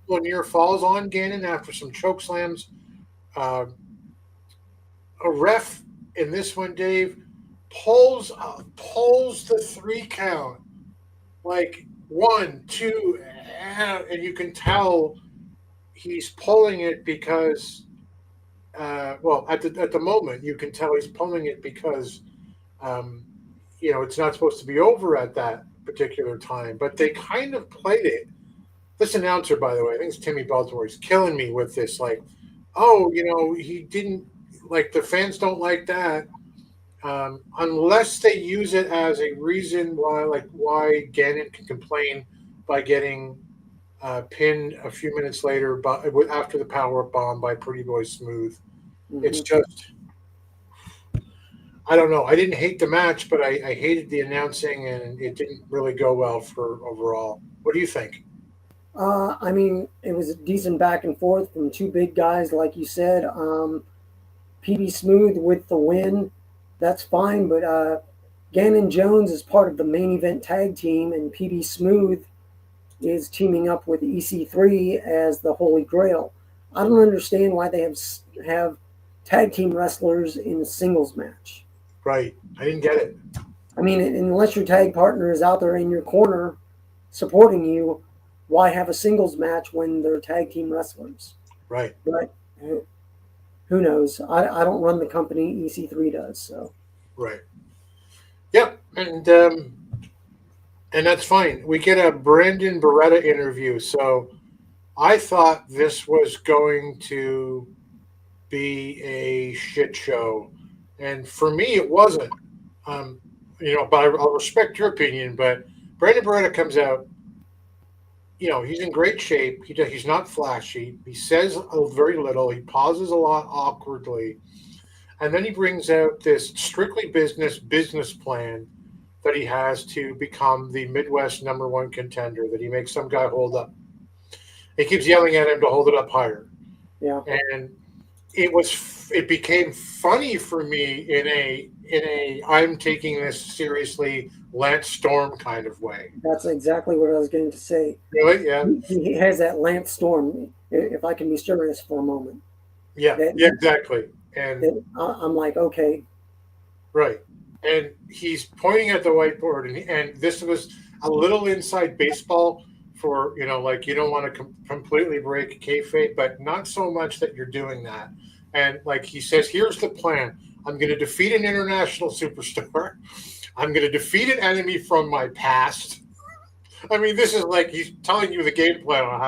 Lanier falls on Gannon after some choke slams. A ref in this one, Dave, pulls the 3 count, like 1, 2, and you can tell he's pulling it because, at the moment you can tell he's pulling it because, it's not supposed to be over at that particular time, but they kind of played it. This announcer, by the way, I think it's Timmy Baltimore, he's killing me with this, like, he didn't, like, the fans don't like that, unless they use it as a reason why Gannon can complain by getting pinned a few minutes later after the power bomb by Pretty Boy Smooth. It's just, I don't know. I didn't hate the match, but I hated the announcing, and it didn't really go well for overall. What do you think? I mean, it was a decent back and forth from 2 big guys, like you said. PB Smooth with the win, that's fine, but Gannon Jones is part of the main event tag team, and PB Smooth is teaming up with EC3 as the Holy Grail. I don't understand why they have tag team wrestlers in a singles match. Right. I didn't get it. I mean, unless your tag partner is out there in your corner supporting you, why have a singles match when they're tag team wrestlers? Right. But who knows? I don't run the company. EC3 does. So. Right. Yep. And that's fine. We get a Brandon Beretta interview. So I thought this was going to be a shit show. And for me, it wasn't. But I'll respect your opinion. But Brandon Beretta comes out. He's in great shape. He's not flashy. He says very little. He pauses a lot awkwardly. And then he brings out this strictly business plan that he has to become the Midwest #1 contender that he makes some guy hold up. He keeps yelling at him to hold it up higher. Yeah. And it became funny for me in a I'm taking this seriously Lance Storm kind of way. That's exactly what I was going to say. Really? Yeah. He has that Lance Storm, if I can be serious for a moment. Yeah. Yeah, exactly. And I'm like, okay. Right. And he's pointing at the whiteboard, and this was a little inside baseball for, like you don't want to completely break kayfabe, but not so much that you're doing that. And like he says, here's the plan. I'm going to defeat an international superstar. I'm going to defeat an enemy from my past. I mean, this is like he's telling you the game plan on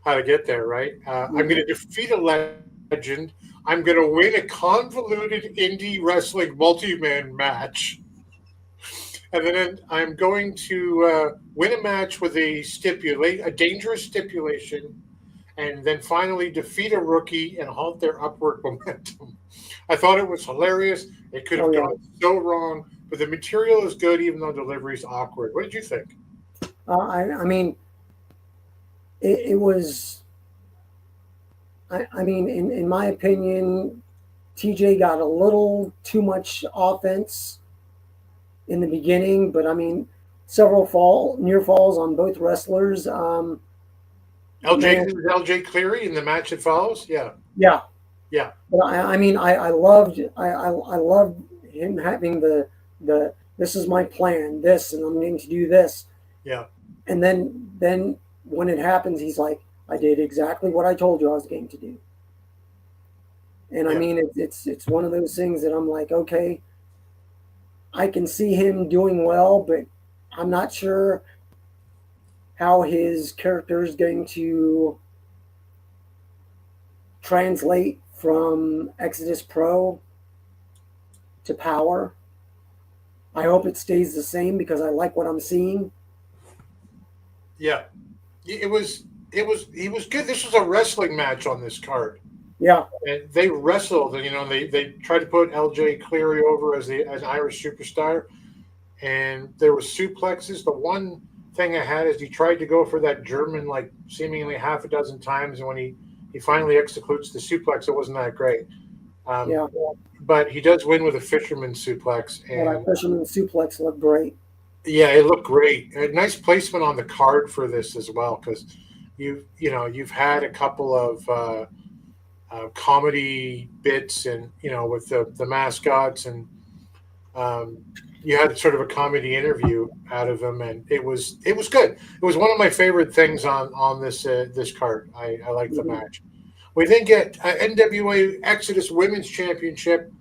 how to get there, right? I'm going to defeat a legend. I'm going to win a convoluted indie wrestling multi-man match. And then I'm going to win a match with a dangerous stipulation, and then finally defeat a rookie and halt their upward momentum. I thought it was hilarious. It could have gone so wrong, but the material is good, even though delivery is awkward. What did you think? I mean, it was. I mean, in my opinion, TJ got a little too much offense in the beginning, but I mean, several near falls on both wrestlers. LJ Cleary in the match that follows, yeah. But I mean, I loved him having the this is my plan, this, and I'm going to do this. Yeah. And then when it happens, he's like, I did exactly what I told you I was going to do. And I mean, it's one of those things that I'm like, okay, I can see him doing well, but I'm not sure how his character is going to translate from Exodus Pro to Power. I hope it stays the same because I like what I'm seeing. Yeah. He was good. This was a wrestling match on this card. Yeah. And they wrestled, and they tried to put LJ Cleary over as an Irish superstar, and there were suplexes. The one thing I had is he tried to go for that German like seemingly half a dozen times, and when he finally executes the suplex, it wasn't that great. But he does win with a fisherman suplex. And that fisherman suplex looked great. Yeah, it looked great. A nice placement on the card for this as well, because you've had a couple of comedy bits, and with the mascots, and you had sort of a comedy interview out of him, and it was good. It was one of my favorite things on this card. I like the match. We then get NWA Exodus Women's Championship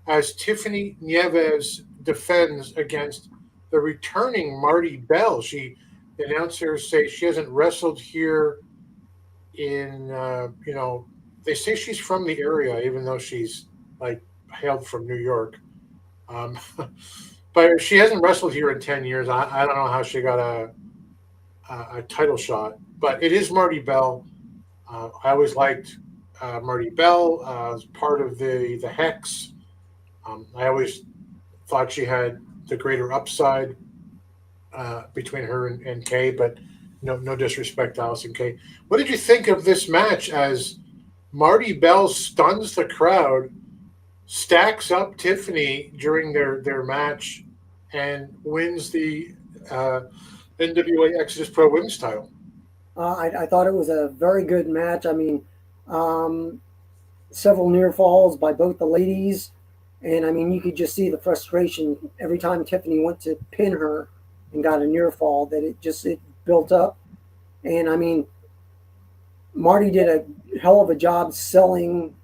as Tiffany Nieves defends against the returning Marty Bell. The announcers say she hasn't wrestled here in, they say she's from the area, even though she's like hailed from New York. But she hasn't wrestled here in 10 years. I don't know how she got a title shot, but it is Marty Bell. I always liked Marty Bell as part of the Hex. I always thought she had the greater upside between her and Kay, but no disrespect to Allison Kay. What did you think of this match as Marty Bell stuns the crowd, stacks up Tiffany during their match, and wins the NWA Exodus Pro Women's title? I thought it was a very good match. I mean, several near falls by both the ladies. And I mean, you could just see the frustration every time Tiffany went to pin her and got a near fall, that it built up. And I mean, Marty did a hell of a job selling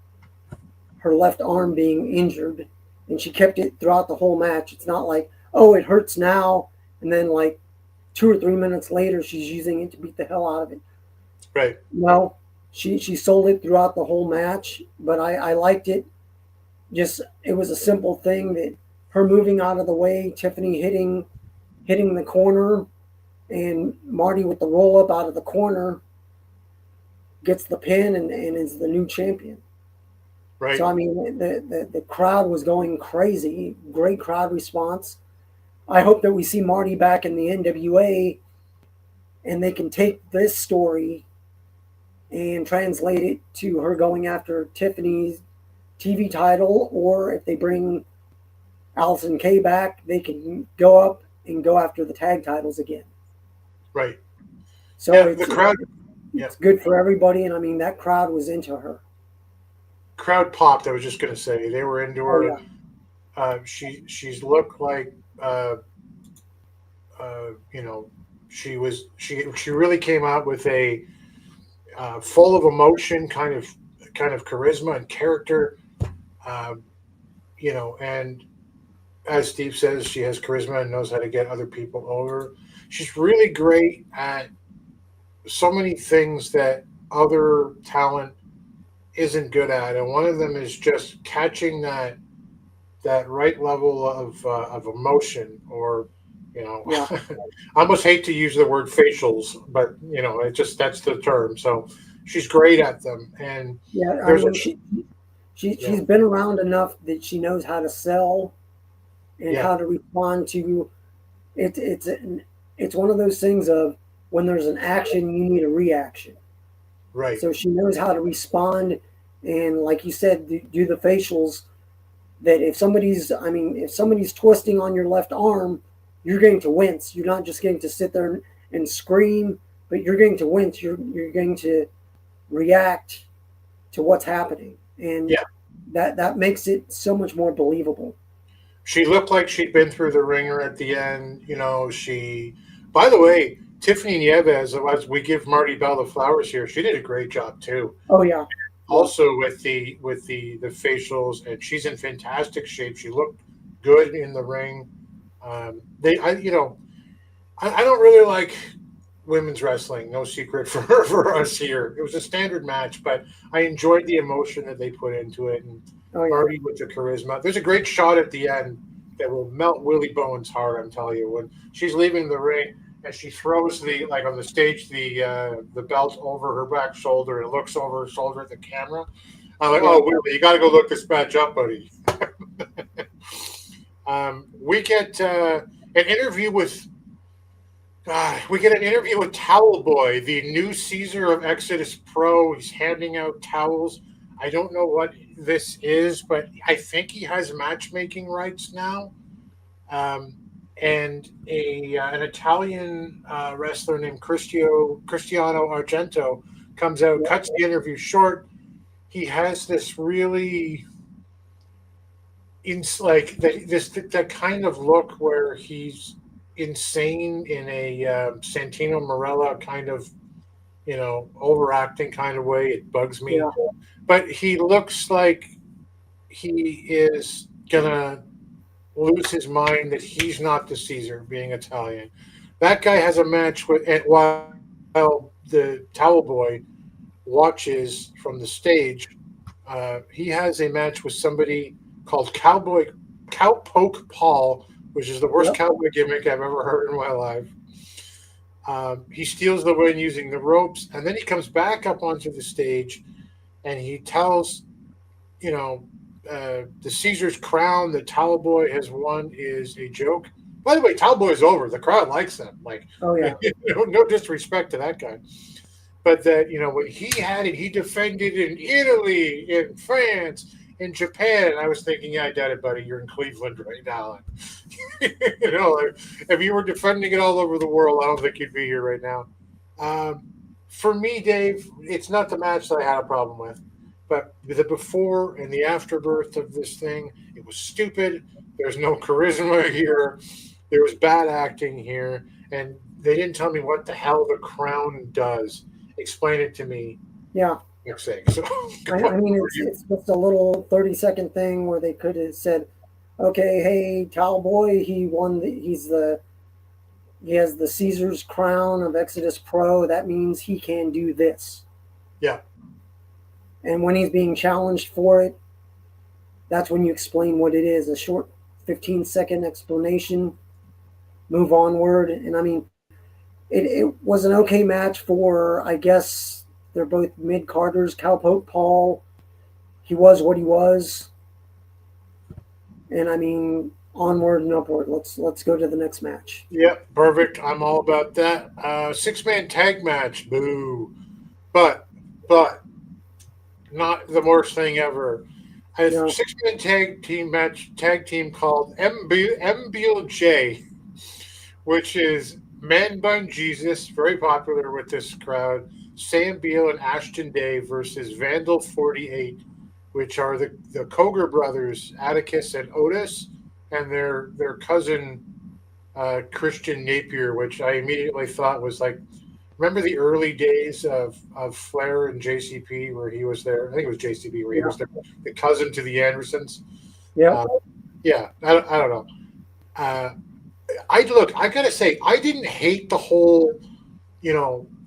her left arm being injured, and she kept it throughout the whole match. It's not like, oh, it hurts now, and then like 2 or 3 minutes later, she's using it to beat the hell out of it. Right. No, she sold it throughout the whole match, but I liked it. Just, it was a simple thing that her moving out of the way, Tiffany hitting the corner, and Marty with the roll up out of the corner gets the pin and is the new champion. Right. So I mean, the crowd was going crazy. Great crowd response. I hope that we see Marty back in the NWA, and they can take this story and translate it to her going after Tiffany's TV title, or if they bring Allison Kay back, they can go up and go after the tag titles again. Right. So Yeah, it's, the crowd. it's good for everybody, and I mean that crowd was into her. Crowd popped. I was just going to say they were into her. Oh, yeah. She's looked like she really came out with a full of emotion, kind of charisma and character. And as Steve says, she has charisma and knows how to get other people over. She's really great at so many things that other talent isn't good at, and one of them is just catching that right level of emotion, or Yeah. I almost hate to use the word facials, but it just, that's the term. So she's great at them, and Yeah, I there's mean, she's been around enough that she knows how to sell and how to respond to it. It's one of those things of when there's an action, you need a reaction. right. So she knows how to respond, and like you said, do the facials. That if somebody's twisting on your left arm, you're going to wince. You're not just going to sit there and scream, but you're going to wince. You're going to react to what's happening, and that makes it so much more believable. She looked like she'd been through the ringer at the end. By the way, Tiffany Nieves, as we give Marty Bell the flowers here, she did a great job too. Oh yeah. Also with the facials, and she's in fantastic shape. She looked good in the ring. I don't really like women's wrestling. No secret for us here. It was a standard match, but I enjoyed the emotion that they put into it, and Marty with the charisma. There's a great shot at the end that will melt Willie Bowen's heart. I'm telling you, when she's leaving the ring and she throws on the stage the belt over her back shoulder and looks over her shoulder at the camera. I'm like, oh, Willie, you got to go look this match up, buddy. We get an interview with Towel Boy, the new Caesar of Exodus Pro. He's handing out towels. I don't know what this is, but I think he has matchmaking rights now. And an Italian wrestler named Cristiano Argento comes out, cuts the interview short. He has this really that kind of look where he's insane in a Santino Marella kind of overacting kind of way. It bugs me. Yeah. But he looks like he is gonna lose his mind that he's not the Caesar, being Italian. That guy has a match with, and while the Towel Boy watches from the stage, he has a match with somebody called Cowpoke Paul, which is the worst cowboy gimmick I've ever heard in my life. He steals the win using the ropes, and then he comes back up onto the stage, and he tells, the Caesar's crown that Towel Boy has won is a joke. By the way, Towel Boy's over. The crowd likes him. Oh yeah. No disrespect to that guy. But that, when he had it, he defended in Italy, in France, in Japan. And I was thinking, yeah, I doubt it, buddy. You're in Cleveland right now. If you were defending it all over the world, I don't think you'd be here right now. For me, Dave, it's not the match that I had a problem with. But the before and the afterbirth of this thing, it was stupid. There's no charisma here. There was bad acting here. And they didn't tell me what the hell the crown does. Explain it to me. Yeah. Next thing. So, I mean, it's just a little 30-second thing where they could have said, okay, hey, Towel Boy, he has the Caesar's crown of Exodus Pro. That means he can do this. Yeah. And when he's being challenged for it, that's when you explain what it is. A short 15-second explanation, move onward. And I mean, it was an okay match for, I guess, they're both mid-carders. Cowpoke Paul, he was what he was. And I mean, onward and upward. Let's go to the next match. Yep, perfect. I'm all about that. 6-man tag match. Boo. But but not the worst thing ever. A No. 6-man tag team called MBLJ, which is Man Bun Jesus, very popular with this crowd. Sam Beal and Ashton Day versus Vandal 48, which are the Koger brothers, Atticus and Otis, and their cousin Christian Napier, which I immediately thought was like, remember the early days of Flair and JCP where he was there? I think it was JCP where he was there, the cousin to the Andersons. Yeah. I don't know. I gotta say, I didn't hate the whole,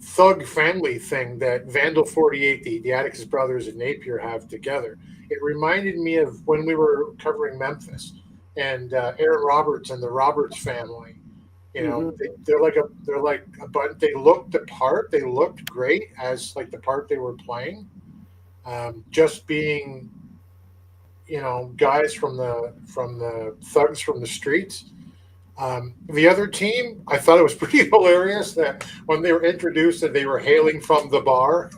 thug family thing that Vandal 48, the Atticus brothers and Napier have together. It reminded me of when we were covering Memphis and Aaron Roberts and the Roberts family. They're like a bunch. They looked the part. They looked great as like the part they were playing. Just being, guys from the thugs from the streets. The other team, I thought it was pretty hilarious that when they were introduced that they were hailing from the bar.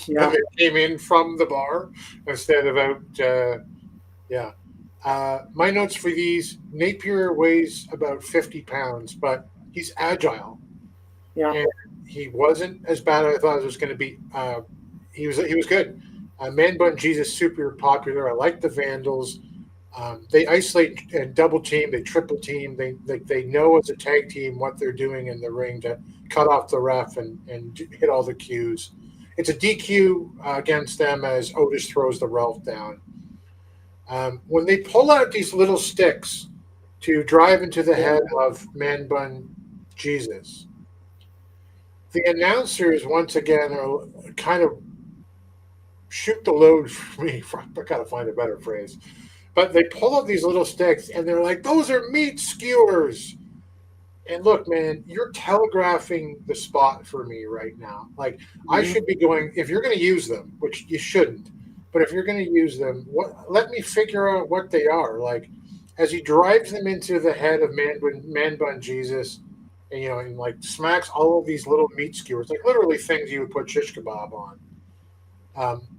Yeah. And they came in from the bar instead of out. My notes for these: Napier weighs about 50 pounds, but he's agile. Yeah. And he wasn't as bad as I thought it was going to be. He was good. Man Bun Jesus, super popular. I like the Vandals. They isolate and double team. They triple team. They know as a tag team what they're doing in the ring to cut off the ref and hit all the cues. It's a DQ against them as Otis throws the Ralph down. When they pull out these little sticks to drive into the head of Man Bun Jesus, the announcers once again are kind of shoot the load for me. I gotta find a better phrase. But they pull out these little sticks and they're like, those are meat skewers. And look, man, you're telegraphing the spot for me right now. Like, I should be going, if you're going to use them, which you shouldn't, but if you're going to use them, let me figure out what they are. Like, as he drives them into the head of Man Bun Jesus, and like smacks all of these little meat skewers, like literally things you would put shish kebab on,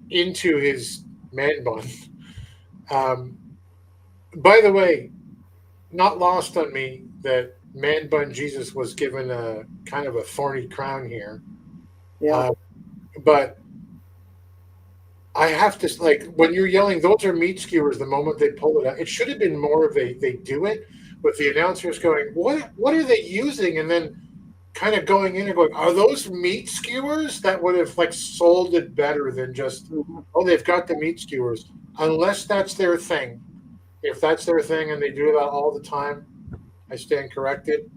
into his man bun. By the way, not lost on me that Man Bun Jesus was given a kind of a thorny crown here. Yeah. But I have to, like, when you're yelling, those are meat skewers, the moment they pull it out, it should have been more of they do it with the announcers going, what are they using? And then kind of going in and going, are those meat skewers? That would have like sold it better than just, they've got the meat skewers. Unless that's their thing. If that's their thing and they do that all the time, I stand corrected.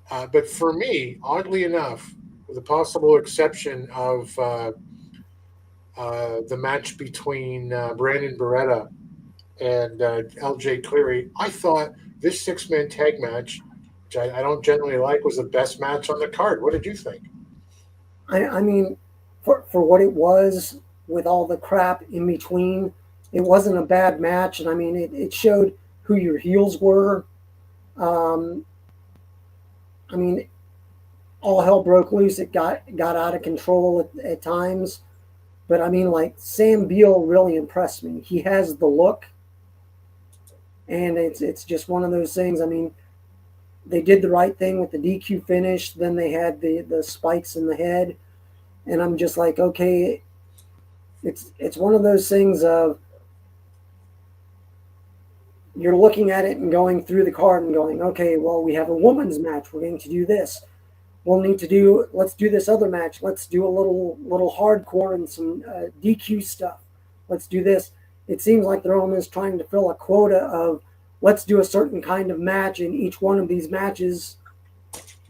But for me, oddly enough, with the possible exception of the match between Brandon Beretta and LJ Cleary, I thought this 6-man tag match, which I don't generally like, was the best match on the card. What did you think? I mean, for what it was, with all the crap in between, it wasn't a bad match. And I mean, it showed who your heels were. I mean, all hell broke loose. It got out of control at times. But I mean, like, Sam Beal really impressed me. He has the look. And it's just one of those things. I mean, they did the right thing with the DQ finish. Then they had the spikes in the head. And I'm just like, okay, it's one of those things of, you're looking at it and going through the card and going, okay, well, we have a women's match. We're going to do this. Let's do this other match. Let's do a little hardcore and some DQ stuff. Let's do this. It seems like they're almost trying to fill a quota of, let's do a certain kind of match in each one of these matches.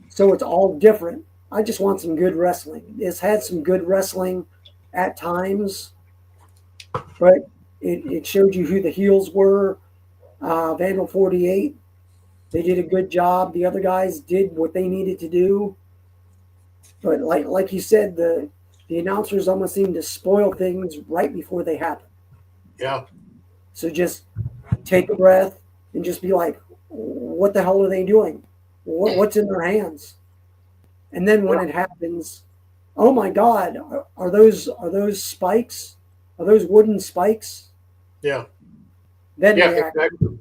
So it's all different. I just want some good wrestling. It's had some good wrestling at times, but it showed you who the heels were. Vandal 48, they did a good job. The other guys did what they needed to do. But like you said, the announcers almost seem to spoil things right before they happen. Yeah. So just take a breath and just be like, what the hell are they doing? What's in their hands? And then when it happens, Oh my God! Are those spikes? Are those wooden spikes? Yeah. Then Yeah. they act. Exactly.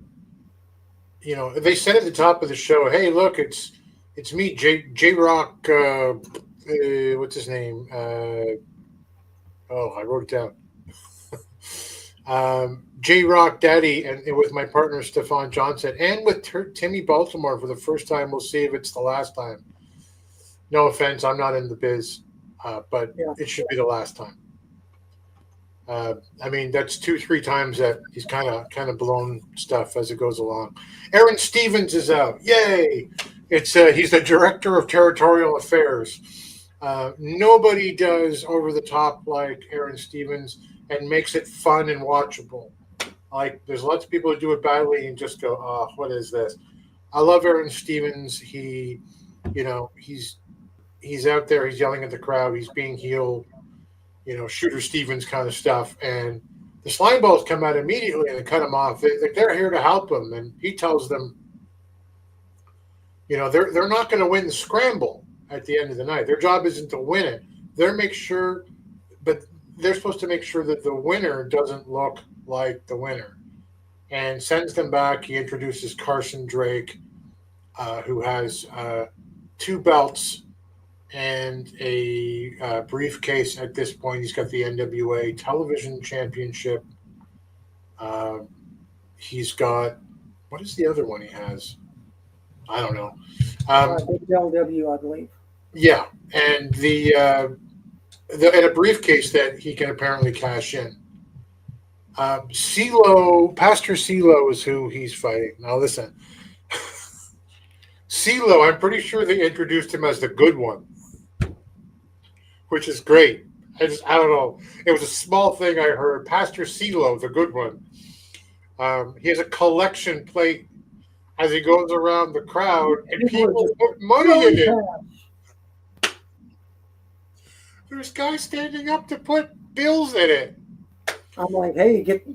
You know, they said at the top of the show, "Hey, look, it's me, J Rock. What's his name? I wrote it down. J Rock Daddy, and with my partner Stefan Johnson, and with Timmy Baltimore for the first time. We'll see if it's the last time. No offense, I'm not in the biz, but it should be the last time. I mean, that's 2-3 times that he's kind of blown stuff as it goes along. Aaron Stevens is out. Yay! It's he's the director of territorial affairs. Nobody does over the top like Aaron Stevens and makes it fun and watchable. Like there's lots of people who do it badly and just go, "Oh, what is this?" I love Aaron Stevens. He's out there. He's yelling at the crowd. He's being heel. Shooter Stevens kind of stuff. And the slime balls come out immediately and they cut him off. They're here to help him. And he tells them, they're not going to win the scramble at the end of the night. Their job isn't to win it. They're supposed to make sure that the winner doesn't look like the winner. And sends them back. He introduces Carson Drake, who has 2 belts and a briefcase at this point. He's got the NWA Television Championship. He's got, what is the other one he has? I don't know. LW, I believe. Yeah, and and a briefcase that he can apparently cash in. Pastor CeeLo is who he's fighting. Now listen, CeeLo, I'm pretty sure they introduced him as the good one, which is great. I don't know. It was a small thing I heard. Pastor CeeLo, the good one. He has a collection plate as he goes around the crowd, and people put money in it. There's guys standing up to put bills in it. I'm like, hey, get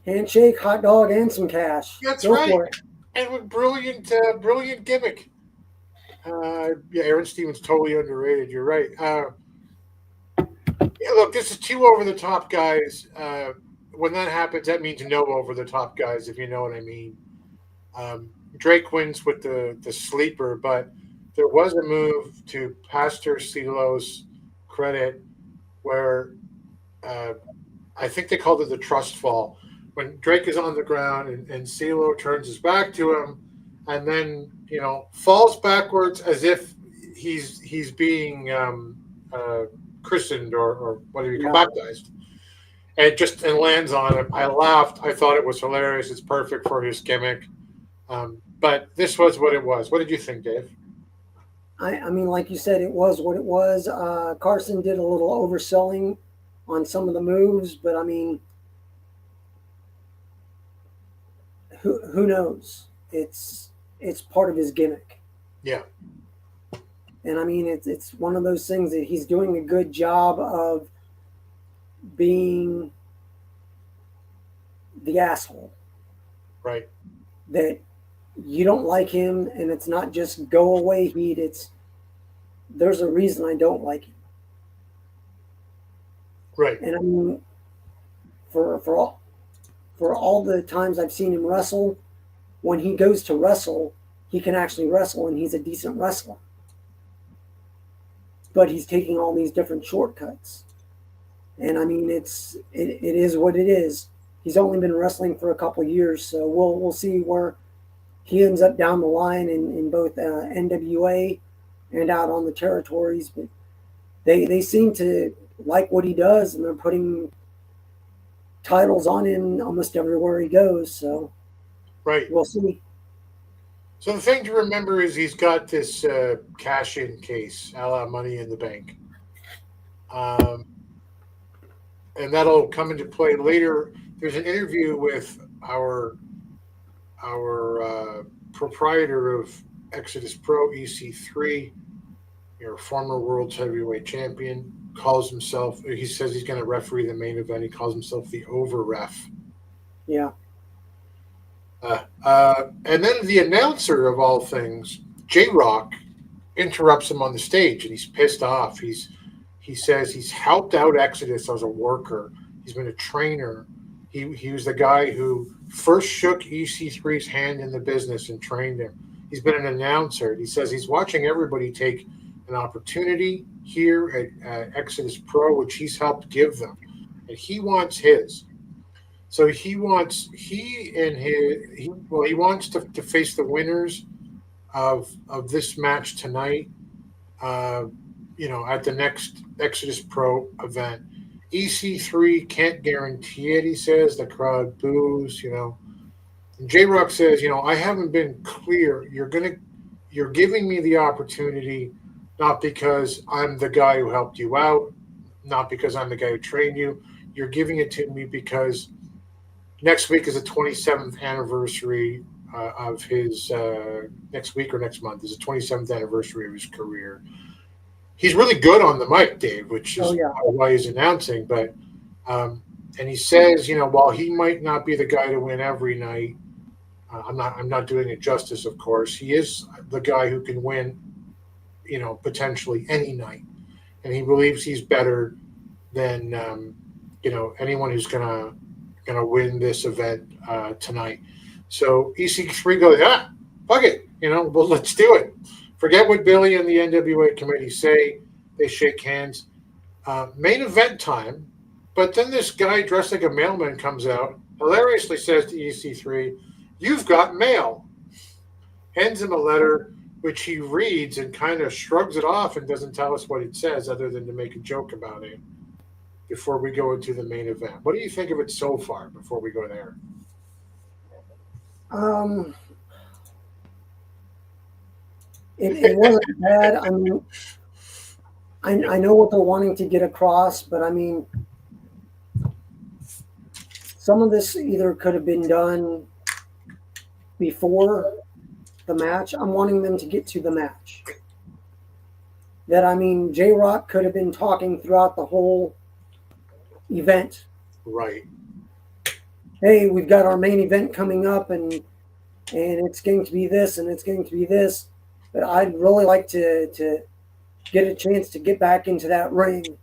handshake, hot dog, and some cash. That's Go right. for it. And with brilliant gimmick. Aaron Stevens totally underrated. You're right. Look, this is 2 over-the-top guys. When that happens, that means no over-the-top guys, if you know what I mean. Drake wins with the sleeper, but there was a move to Pastor CeeLo's credit where I think they called it the trust fall. When Drake is on the ground and CeeLo turns his back to him and then, falls backwards as if he's being christened or what do you call baptized. And lands on him. I laughed. I thought it was hilarious. It's perfect for his gimmick. But this was what it was. What did you think, Dave? I mean, like you said, it was what it was. Carson did a little overselling on some of the moves, but I mean, who knows? It's part of his gimmick. Yeah. And I mean, it's one of those things that he's doing a good job of being the asshole. Right. That you don't like him, and it's not just go away heat. It's there's a reason I don't like him. Right. And I mean, for all the times I've seen him wrestle, when he goes to wrestle, he can actually wrestle, and he's a decent wrestler. But he's taking all these different shortcuts. And I mean, it is what it is. He's only been wrestling for a couple of years, so we'll see where he ends up down the line in both NWA and out on the territories. But they seem to like what he does, and they're putting titles on him almost everywhere he goes. So right, we'll see. So the thing to remember is he's got this cash-in case, a la Money in the Bank. And that'll come into play later. There's an interview with our proprietor of Exodus Pro EC3, your former world heavyweight champion, he says he's going to referee the main event. He calls himself the over ref. Yeah. And then the announcer of all things, J-Rock, interrupts him on the stage, and he's pissed off. He says he's helped out Exodus as a worker. He's been a trainer. He was the guy who first shook EC3's hand in the business and trained him. He's been an announcer. He says he's watching everybody take an opportunity here at Exodus Pro, which he's helped give them, and he wants his. So he wants to face the winners of this match tonight. At the next Exodus Pro event. EC3 can't guarantee it. He says the crowd boos. And J-Rock says, I haven't been clear. You're giving me the opportunity, not because I'm the guy who helped you out, not because I'm the guy who trained you. You're giving it to me because next week is the 27th anniversary of his next week or next month is the 27th anniversary of his career. He's really good on the mic, Dave, which is why he's announcing. But and he says, while he might not be the guy to win every night, I'm not doing it justice, of course. He is the guy who can win, potentially any night, and he believes he's better than anyone who's gonna win this event tonight. So EC3 goes, fuck it, well, let's do it. Forget what Billy and the NWA committee say. They shake hands. Main event time. But then this guy dressed like a mailman comes out, hilariously says to EC3, "You've got mail." Hands him a letter, which he reads and kind of shrugs it off and doesn't tell us what it says other than to make a joke about it before we go into the main event. What do you think of it so far before we go there? It wasn't bad. I mean, I know what they're wanting to get across, but I mean, some of this either could have been done before the match. I'm wanting them to get to the match. J-Rock could have been talking throughout the whole event. Right. Hey, we've got our main event coming up, and it's going to be this, and it's going to be this. But I'd really like to get a chance to get back into that ring.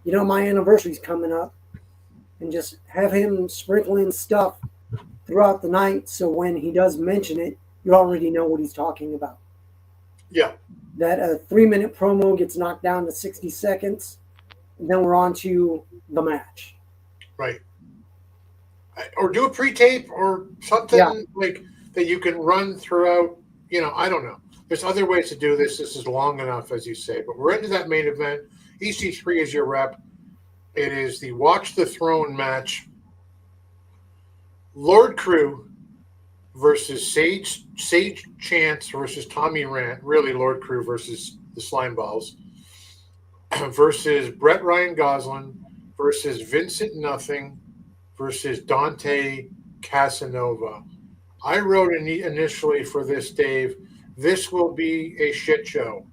My anniversary's coming up, and just have him sprinkling stuff throughout the night, so when he does mention it, you already know what he's talking about. Yeah. That a 3-minute promo gets knocked down to 60 seconds, and then we're on to the match. Right. Or do a pre-tape or something like that you can run throughout. I don't know. There's other ways to do this. This is long enough, as you say. But we're into that main event. EC3 is your rep. It is the Watch the Throne match. Lord Crew versus Sage Chance versus Tommy Rant. Really, Lord Crew versus the Slimeballs. Versus Brett Ryan Goslin versus Vincent Nothing versus Dante Casanova. I wrote initially for this, Dave, this will be a shit show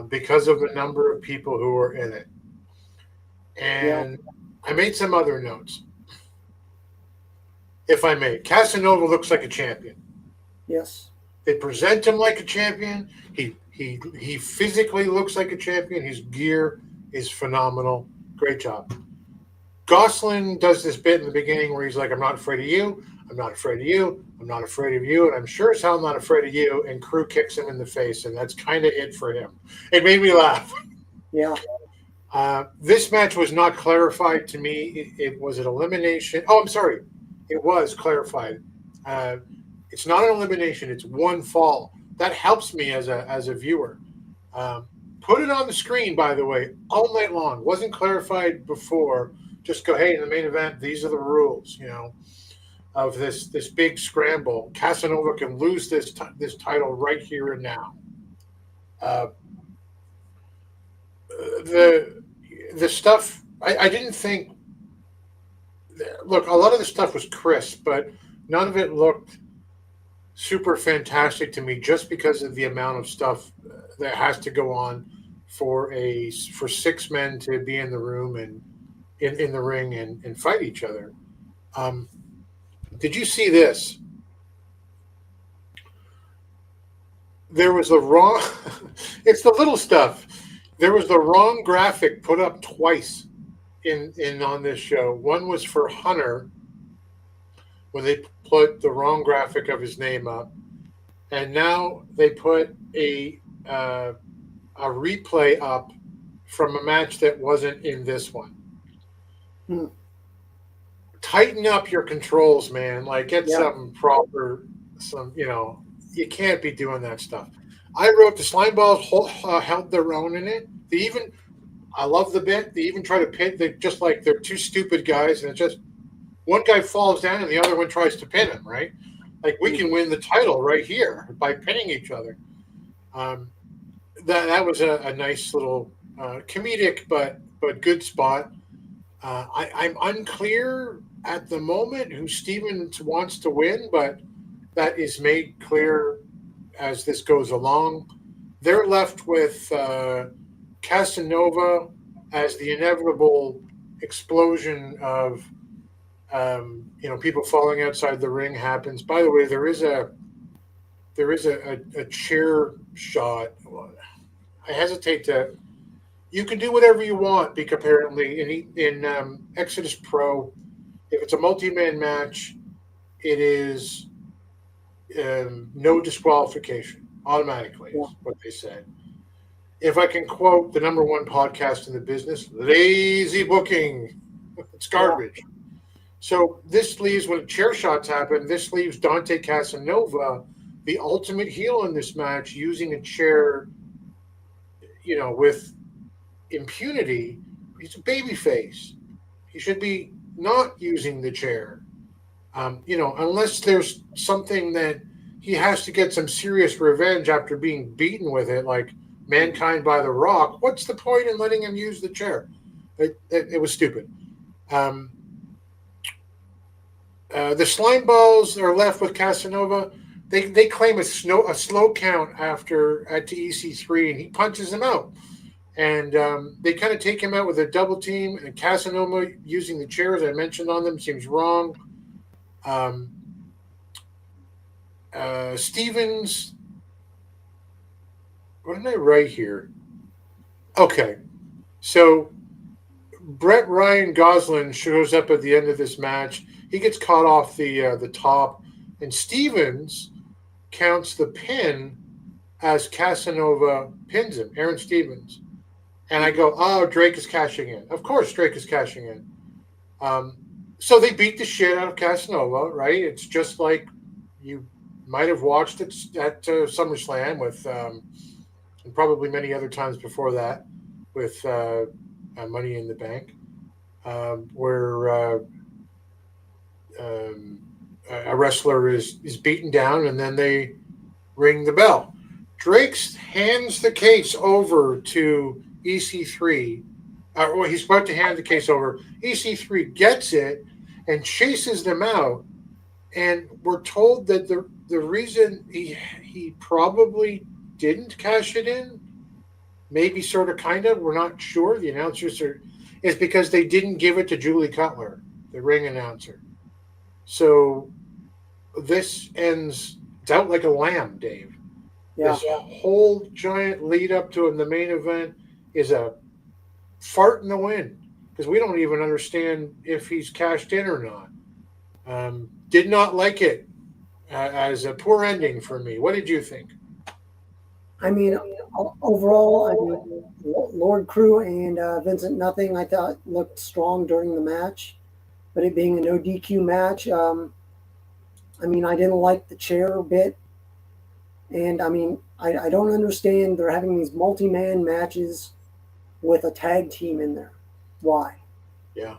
because of the number of people who are in it. And I made some other notes, if I may. Casanova looks like a champion. Yes. They present him like a champion. He physically looks like a champion. His gear is phenomenal. Great job. Goslin does this bit in the beginning where he's like, "I'm not afraid of you. I'm not afraid of you. I'm not afraid of you. And I'm sure as hell not afraid of you." And Crew kicks him in the face. And that's kind of it for him. It made me laugh. Yeah. This match was not clarified to me. It was an elimination. Oh, I'm sorry. It was clarified. It's not an elimination. It's one fall. That helps me as a viewer. Put it on the screen, by the way, all night long. Wasn't clarified before. Just go, hey, in the main event, these are the rules, of this big scramble. Casanova can lose this title right here and now. The stuff, I didn't think, look, a lot of the stuff was crisp, but none of it looked super fantastic to me just because of the amount of stuff that has to go on for 6 men to be in the room and in the ring and fight each other. Did you see this? there was the wrong. It's the little stuff. There was the wrong graphic put up twice in on this show. One was for Hunter when they put the wrong graphic of his name up, and now they put a replay up from a match that wasn't in this one. Tighten up your controls, man. Like, get some proper, you can't be doing that stuff. I wrote the slime balls held their own in it. I love the bit. They even try to pin. They just like they're two stupid guys, and it's just one guy falls down and the other one tries to pin him. Right? Like, we can win the title right here by pinning each other. That was a nice little comedic but good spot. I'm unclear at the moment who Stevens wants to win, but that is made clear as this goes along. They're left with Casanova as the inevitable explosion of people falling outside the ring happens. By the way, there is a chair shot. I hesitate to. You can do whatever you want, because apparently in Exodus Pro, if it's a multi-man match, it is no disqualification automatically, is what they said. If I can quote the number one podcast in the business, lazy booking. It's garbage. So this leaves, when chair shots happen, this leaves Dante Casanova, the ultimate heel in this match, using a chair, with impunity. He's a babyface. He should be not using the chair. Unless there's something that he has to get some serious revenge after being beaten with it, like Mankind by The Rock. What's the point in letting him use the chair? It was stupid. The slime balls are left with Casanova. They claim a slow count at EC3, and he punches them out. And they kind of take him out with a double team, and Casanova using the chair, as I mentioned on them, seems wrong. Stevens, what did I write here? Okay, so Brett Ryan Goslin shows up at the end of this match. He gets caught off the top, and Stevens counts the pin as Casanova pins him, Aaron Stevens. And I go, oh, Drake is cashing in. Of course Drake is cashing in. So they beat the shit out of Casanova, right? It's just like you might have watched it at SummerSlam with, and probably many other times before that, with Money in the Bank, where a wrestler is beaten down and then they ring the bell. Drake hands the case over to EC3. He's about to hand the case over. EC3 gets it and chases them out. And we're told that the reason he probably didn't cash it in, maybe sort of kind of, we're not sure, the announcers is because they didn't give it to Julie Cutler, the ring announcer. So this ends out like a lamb, Dave. Yeah. This whole giant lead up to the main event is a fart in the wind, because we don't even understand if he's cashed in or not. Did not like it as a poor ending for me. What did you think? I mean, overall, Lord Crew and Vincent Nothing, I thought looked strong during the match, but it being a no DQ match, I didn't like the chair bit. And I don't understand they're having these multi-man matches with a tag team in there. Why? Yeah.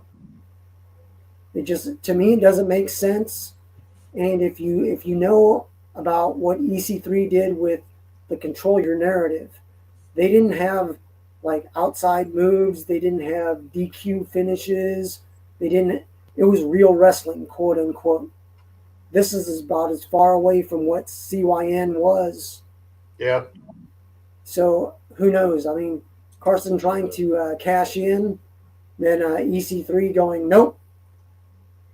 It just, to me, it doesn't make sense. And if you know about what EC3 did with the Control Your Narrative, they didn't have like outside moves. They didn't have DQ finishes. It was real wrestling, quote unquote. This is about as far away from what CYN was. Yeah. So who knows? Carson trying to cash in, then EC3 going, nope,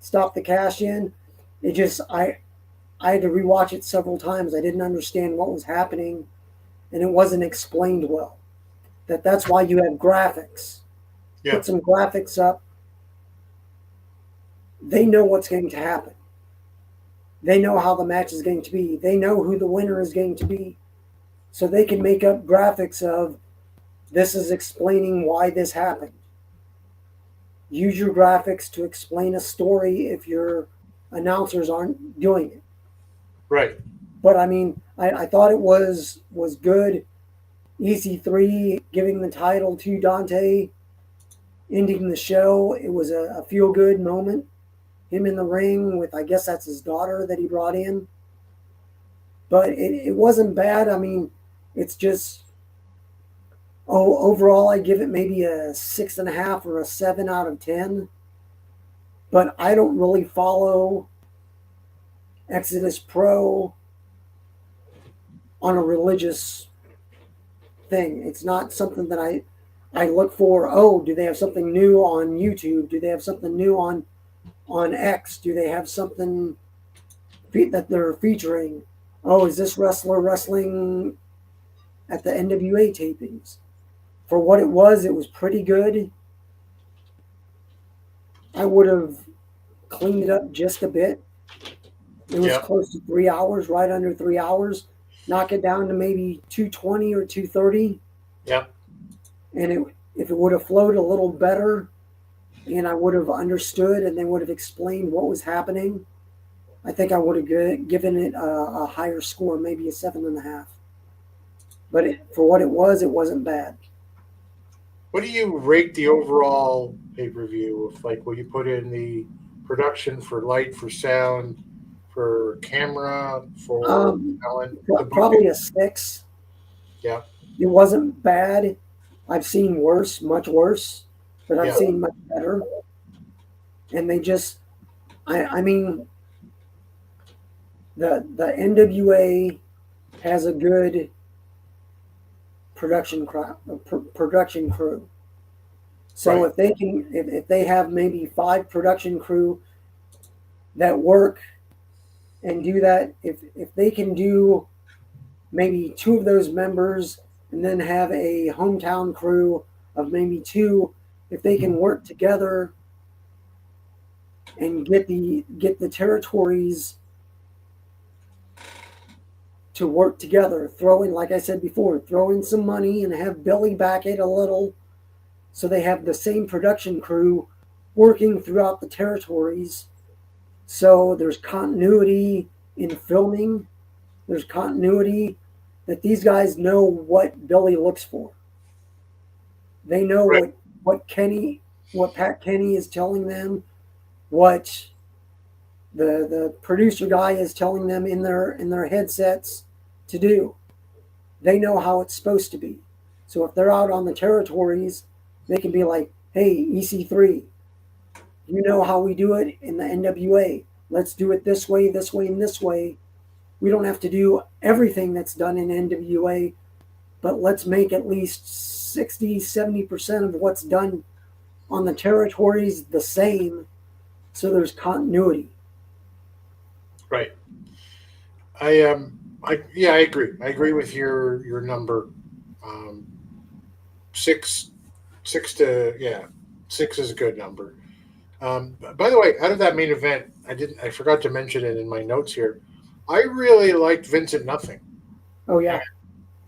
stop the cash in. It just, I I had to rewatch it several times. I didn't understand what was happening, and it wasn't explained well. That's why you have graphics. Yeah. Put some graphics up. They know what's going to happen. They know how the match is going to be. They know who the winner is going to be. So they can make up graphics of this is explaining why this happened. Use your graphics to explain a story if your announcers aren't doing it. Right. But I mean, I thought it was good. EC3 giving the title to Dante, ending the show. It was a feel-good moment. Him in the ring with, I guess that's his daughter that he brought in. But it wasn't bad. I mean, it's just, overall I give it maybe a 6.5 or a 7 out of 10. But I don't really follow Exodus Pro on a religious thing. It's not something that I look for. Oh, do they have something new on YouTube? Do they have something new on X? Do they have something that they're featuring? Oh, is this wrestler wrestling at the NWA tapings? For what it was pretty good. I would have cleaned it up just a bit. It was close to 3 hours, right under 3 hours. Knock it down to maybe 220 or 230. Yeah. And if it would have flowed a little better, and I would have understood, and they would have explained what was happening, I think I would have given it a higher score, maybe a 7.5. But for what it wasn't bad. What do you rate the overall pay-per-view? Like, will you put in the production for light, for sound, for camera, for talent? Probably a 6. Yeah. It wasn't bad. I've seen worse, much worse, but I've seen much better. And they just, I mean, the NWA has a good production crew. So if they can, if they have maybe 5 production crew that work and do that, if they can do maybe 2 of those members and then have a hometown crew of maybe 2, if they can work together and get the territories to work together, throw in, like I said before, throw in some money and have Billy back it a little, so they have the same production crew working throughout the territories. So there's continuity in filming. There's continuity that these guys know what Billy looks for. They know what Pat Kenny is telling them, what the producer guy is telling them in their headsets to do. They know how it's supposed to be. So if they're out on the territories, they can be like, hey, EC3, you know how we do it in the NWA. Let's do it this way, and this way. We don't have to do everything that's done in NWA, but let's make at least 60, 70% of what's done on the territories the same, so there's continuity. Right. I agree. I agree with your number. 6 is a good number. By the way, out of that main event, I forgot to mention it in my notes here. I really liked Vincent Nothing. Oh yeah.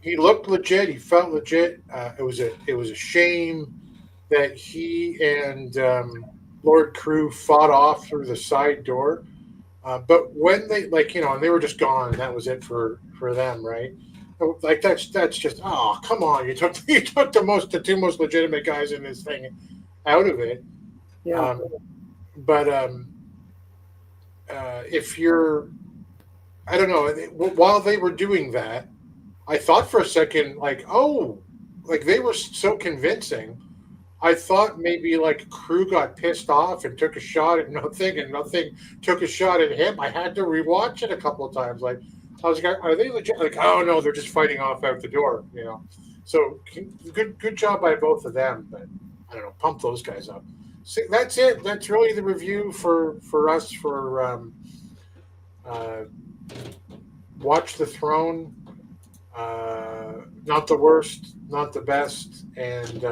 He looked legit. He felt legit. It was a shame that he and Lord Crew fought off through the side door. But when they and they were just gone, and that was it for them, right? Like that's just come on, you took the 2 most legitimate guys in this thing out of it. Yeah. If you're, I don't know, while they were doing that, I thought for a second they were so convincing. I thought maybe Crew got pissed off and took a shot at Nothing, and Nothing took a shot at him. I had to rewatch it a couple of times. I was like, are they legit? Oh no, they're just fighting off out the door, So good job by both of them. But I don't know, pump those guys up. So that's it. That's really the review for us for Watch the Throne. Not the worst, not the best, and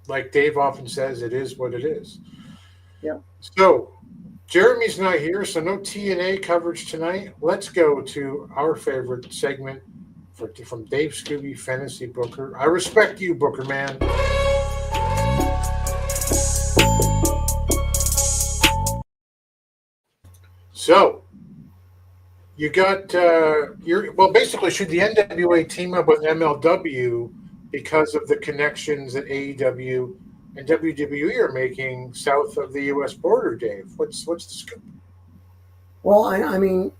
like Dave often says, it is what it is. Yeah. So Jeremy's not here, so no TNA coverage tonight. Let's go to our favorite segment from Dave Scooby, Fantasy Booker. I respect you, Booker man. So you got basically, should the NWA team up with MLW because of the connections that AEW and WWE are making south of the U.S. border, Dave? What's the scoop? Well, I mean,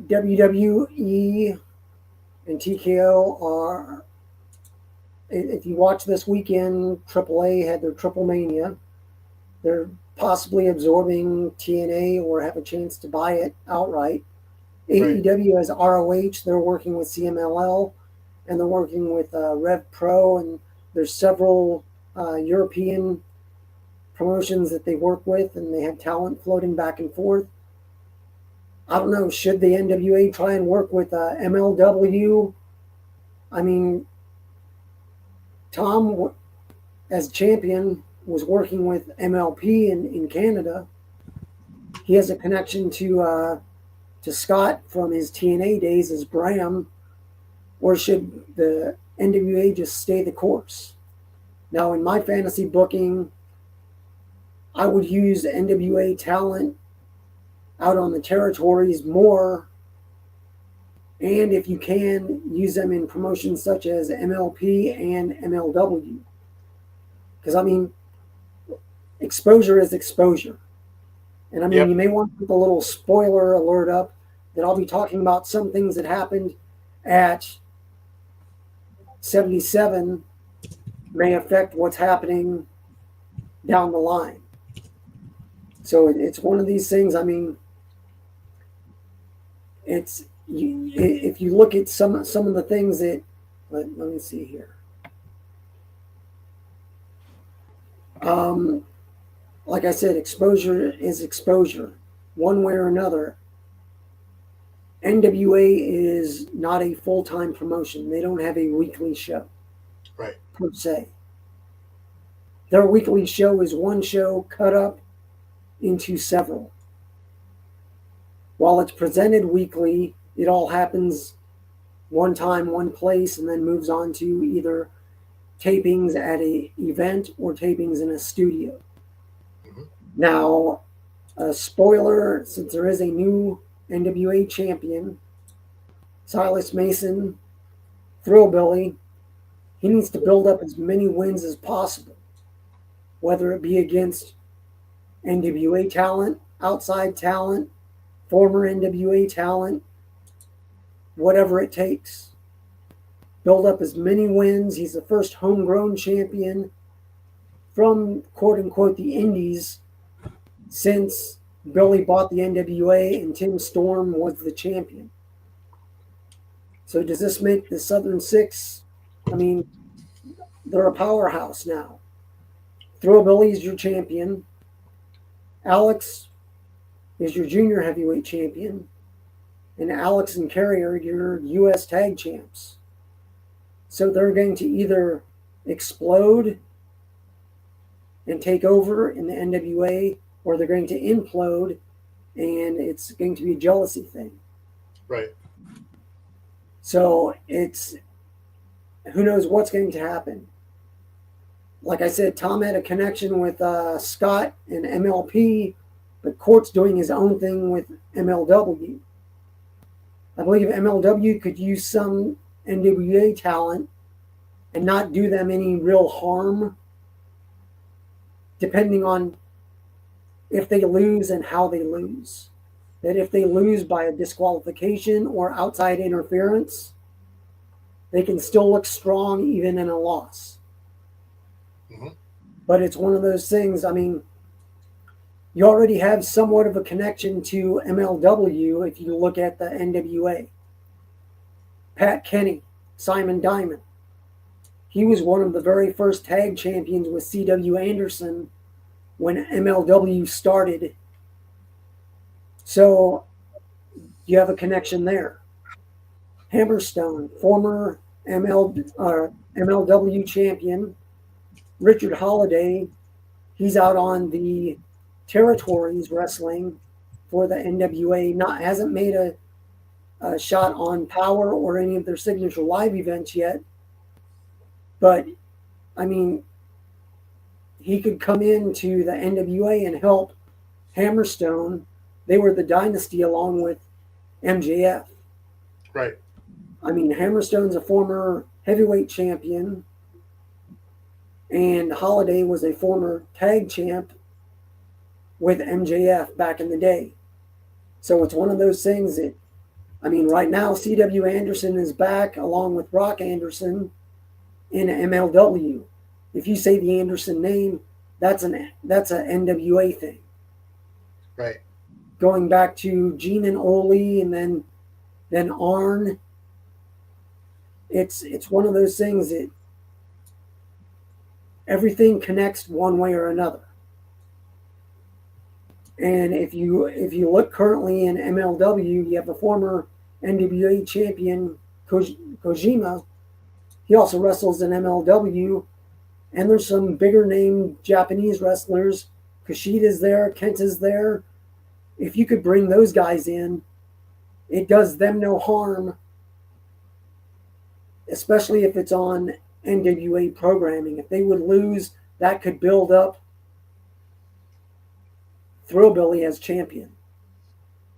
WWE and TKO are. If you watch this weekend, AAA had their Triple Mania. They're possibly absorbing TNA or have a chance to buy it outright. Right. AEW has ROH. They're working with CMLL, and they're working with Rev Pro, and there's several European promotions that they work with, and they have talent floating back and forth. I don't know, should the NWA try and work with MLW? I mean, Tom, as champion, was working with MLP in Canada. He has a connection to Scott from his TNA days as Bram, or should the NWA just stay the course? Now, in my fantasy booking, I would use NWA talent out on the territories more, and if you can, use them in promotions such as MLP and MLW. Because, I mean, exposure is exposure. And I mean, You may want to put a little spoiler alert up that I'll be talking about some things that happened at 77 may affect what's happening down the line. So it's one of these things. I mean, if you look at some of the things that, let me see here. Like I said, exposure is exposure, one way or another. NWA is not a full-time promotion. They don't have a weekly show, right, per se. Their weekly show is one show cut up into several. While it's presented weekly, it all happens one time, one place, and then moves on to either tapings at an event or tapings in a studio. Mm-hmm. Now, a spoiler, since there is a new NWA champion, Silas Mason, Thrillbilly, he needs to build up as many wins as possible, whether it be against NWA talent, outside talent, former NWA talent, whatever it takes. Build up as many wins. He's the first homegrown champion from, quote unquote, the indies since Billy bought the NWA and Tim Storm was the champion. So does this make the Southern Six? I mean, they're a powerhouse now. Thrillbilly is your champion. Alex is your junior heavyweight champion. And Alex and Kerry are your U.S. tag champs. So they're going to either explode and take over in the NWA, or they're going to implode, and it's going to be a jealousy thing. Right. So it's, who knows what's going to happen. Like I said, Tom had a connection with Scott and MLP, but Court's doing his own thing with MLW. I believe MLW could use some NWA talent and not do them any real harm, depending on if they lose and how they lose. That if they lose by a disqualification or outside interference, they can still look strong even in a loss. Mm-hmm. But it's one of those things, I mean, you already have somewhat of a connection to MLW if you look at the NWA. Pat Kenny, Simon Diamond. He was one of the very first tag champions with C.W. Anderson when MLW started So you have a connection there. Hammerstone, former MLW champion, Richard Holiday, he's out on the territories wrestling for the NWA. Hasn't made a shot on Power or any of their signature live events yet. But, I mean, he could come into the NWA and help Hammerstone. They were the dynasty along with MJF. Right. I mean, Hammerstone's a former heavyweight champion, and Holiday was a former tag champ with MJF back in the day. So it's one of those things that, I mean, right now, C.W. Anderson is back along with Brock Anderson in MLW. If you say the Anderson name, that's an NWA thing. Right. Going back to Gene and Ole and then Arn. It's one of those things that everything connects one way or another. And if you look currently in MLW, you have a former NWA champion, Kojima. He also wrestles in MLW. And there's some bigger name Japanese wrestlers. Kushida's there, Kenta's there. If you could bring those guys in, it does them no harm, especially if it's on NWA programming. If they would lose, that could build up Thrillbilly as champion.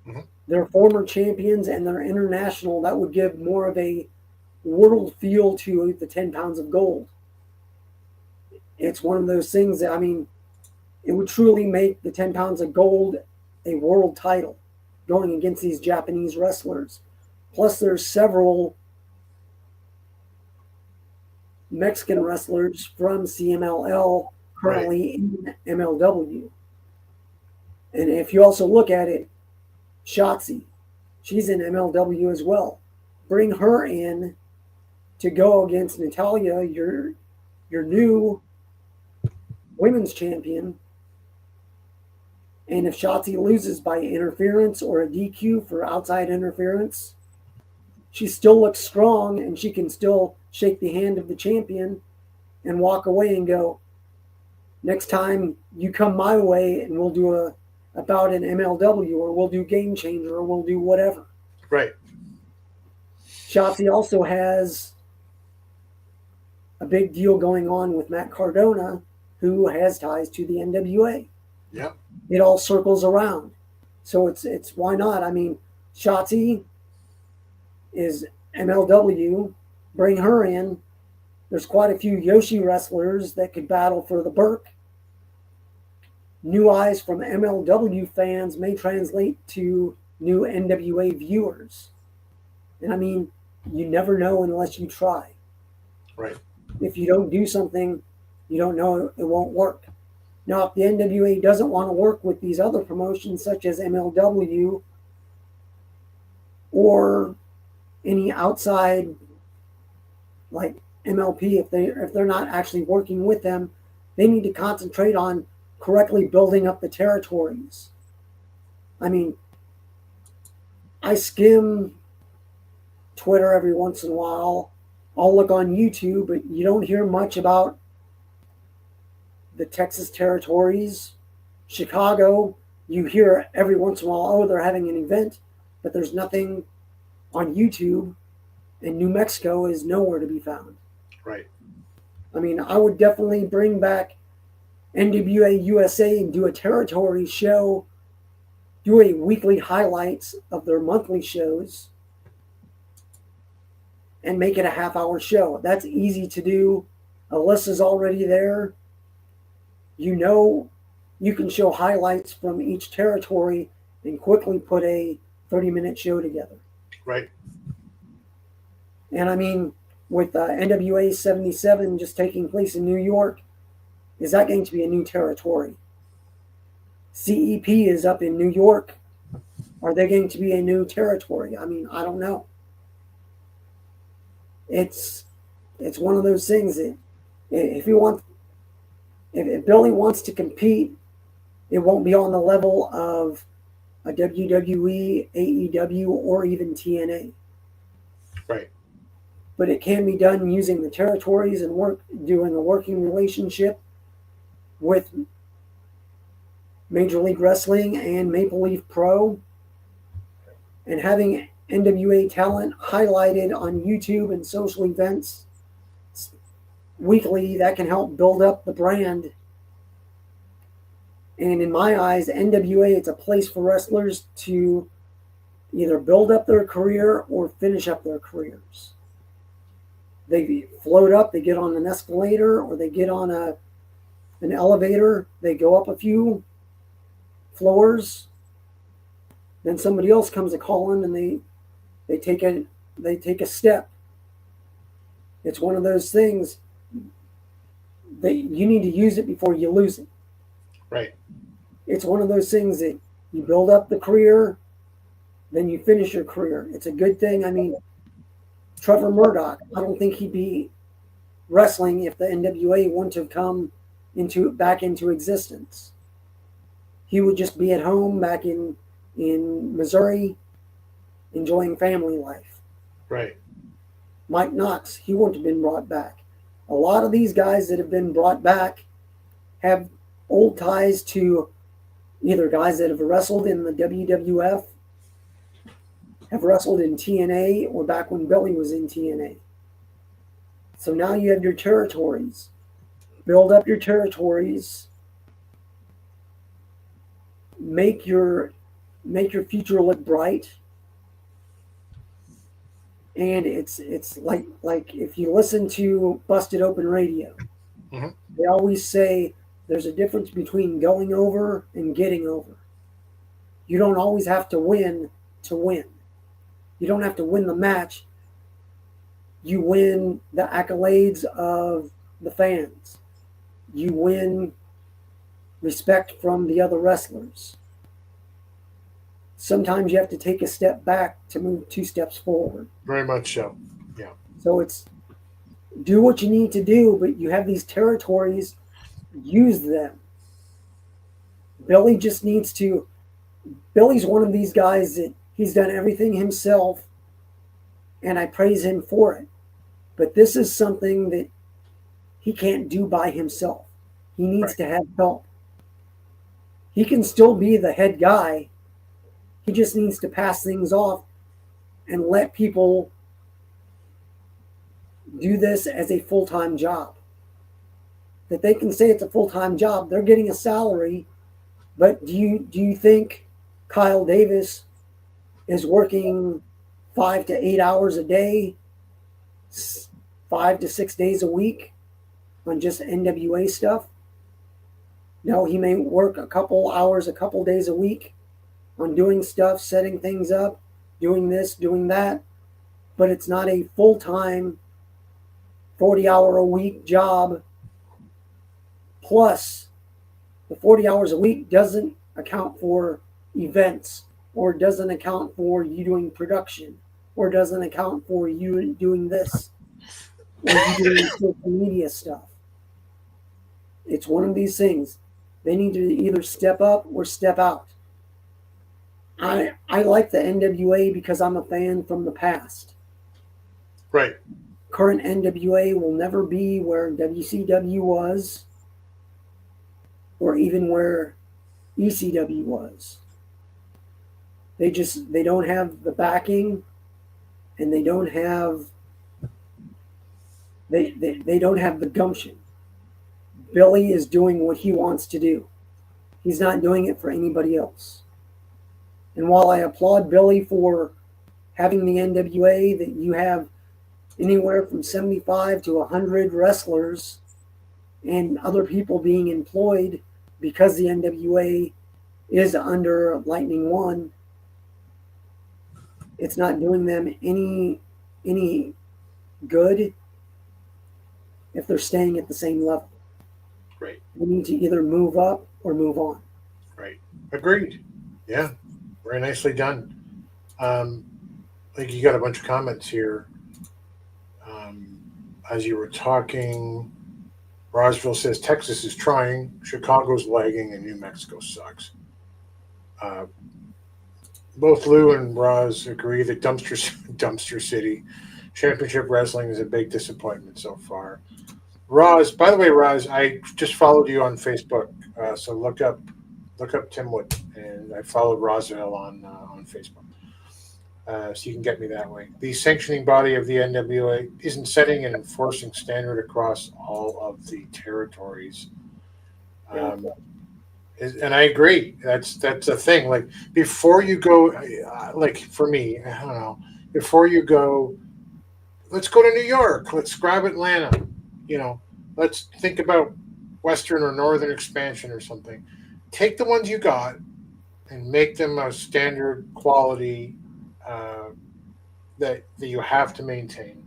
Mm-hmm. They're former champions and they're international. That would give more of a world feel to the 10 pounds of gold. It's one of those things that, I mean, it would truly make the 10 pounds of gold a world title going against these Japanese wrestlers. Plus, there's several Mexican wrestlers from CMLL currently in MLW. And if you also look at it, Shotzi, she's in MLW as well. Bring her in to go against Natalia, your new women's champion. And if Shotzi loses by interference or a DQ for outside interference, she still looks strong and she can still shake the hand of the champion and walk away and go, next time you come my way and we'll do a bout in MLW, or we'll do Game Changer, or we'll do whatever. Right. Shotzi also has a big deal going on with Matt Cardona, who has ties to the NWA. Yeah. It all circles around. So it's why not? I mean, Shotzi is MLW. Bring her in. There's quite a few Yoshi wrestlers that could battle for the Burke. New eyes from MLW fans may translate to new NWA viewers. And I mean, you never know unless you try. Right. If you don't do something, you don't know it won't work. Now, if the NWA doesn't want to work with these other promotions such as MLW or any outside like MLP, if they're not actually working with them, they need to concentrate on correctly building up the territories. I mean, I skim Twitter every once in a while. I'll look on YouTube, but you don't hear much about the Texas territories. Chicago, you hear every once in a while, oh, they're having an event, but there's nothing on YouTube, and New Mexico is nowhere to be found. Right. I mean, I would definitely bring back NWA USA and do a territory show, do a weekly highlights of their monthly shows, and make it a half-hour show. That's easy to do. Alyssa's already there. You know, you can show highlights from each territory and quickly put a 30-minute show together. Right. And I mean, with NWA 77 just taking place in New York, is that going to be a new territory? CEP is up in New York. Are they going to be a new territory? I mean, I don't know. It's one of those things that if Billy wants to compete, it won't be on the level of a WWE, AEW, or even TNA. Right. But it can be done using the territories and doing a working relationship with Major League Wrestling and Maple Leaf Pro, and having NWA talent highlighted on YouTube and social events weekly. That can help build up the brand. And in my eyes, NWA, it's a place for wrestlers to either build up their career or finish up their careers. They float up, they get on an escalator, or they get on an elevator, they go up a few floors, then somebody else comes a calling and they take a step. It's one of those things that you need to use it before you lose it. Right. It's one of those things that you build up the career, then you finish your career. It's a good thing. I mean, Trevor Murdoch, I don't think he'd be wrestling if the NWA wouldn't have come back into existence. He would just be at home back in Missouri, enjoying family life. Right. Mike Knox, he wouldn't have been brought back. A lot of these guys that have been brought back have old ties to either guys that have wrestled in the WWF, have wrestled in TNA, or back when Billy was in TNA. So now you have your territories. Build up your territories. Make your future look bright. And it's like if you listen to Busted Open Radio, they always say there's a difference between going over and getting over. You don't always have to win to win. You don't have to win the match. You win the accolades of the fans. You win respect from the other wrestlers. Sometimes you have to take a step back to move 2 steps forward. Very much so. Yeah. So it's do what you need to do, but you have these territories, use them. Billy just needs to. Billy's one of these guys that he's done everything himself, and I praise him for it. But this is something that he can't do by himself. He needs to have help. He can still be the head guy. He just needs to pass things off and let people do this as a full-time job. That they can say it's a full-time job. They're getting a salary, but do you think Kyle Davis is working 5 to 8 hours a day, 5 to 6 days a week on just NWA stuff? No, he may work a couple hours, a couple days a week on doing stuff, setting things up, doing this, doing that, but it's not a full-time 40-hour-a-week job. Plus, the 40 hours a week doesn't account for events, or doesn't account for you doing production, or doesn't account for you doing this, or you doing social media stuff. It's one of these things. They need to either step up or step out. I like the NWA because I'm a fan from the past. Right. Current NWA will never be where WCW was, or even where ECW was. They don't have the backing, and they don't have the gumption. Billy is doing what he wants to do. He's not doing it for anybody else. And while I applaud Billy for having the NWA, that you have anywhere from 75 to 100 wrestlers and other people being employed because the NWA is under Lightning One, it's not doing them any good if they're staying at the same level. Right. We need to either move up or move on. Right. Agreed. Yeah. Very nicely done. I think you got a bunch of comments here. As you were talking, Rosville says Texas is trying, Chicago's lagging, and New Mexico sucks. both Lou and Roz agree that Dumpster City Championship Wrestling is a big disappointment so far. Roz, by the way, Roz, I just followed you on Facebook, so look up Tim Wood, and I followed Roswell on Facebook, so you can get me that way. The sanctioning body of the NWA isn't setting and enforcing standard across all of the territories. And I agree. That's a thing. Like before you go, like for me, I don't know. Before you go, let's go to New York. Let's grab Atlanta. Let's think about Western or Northern expansion or something. Take the ones you got and make them a standard quality that you have to maintain.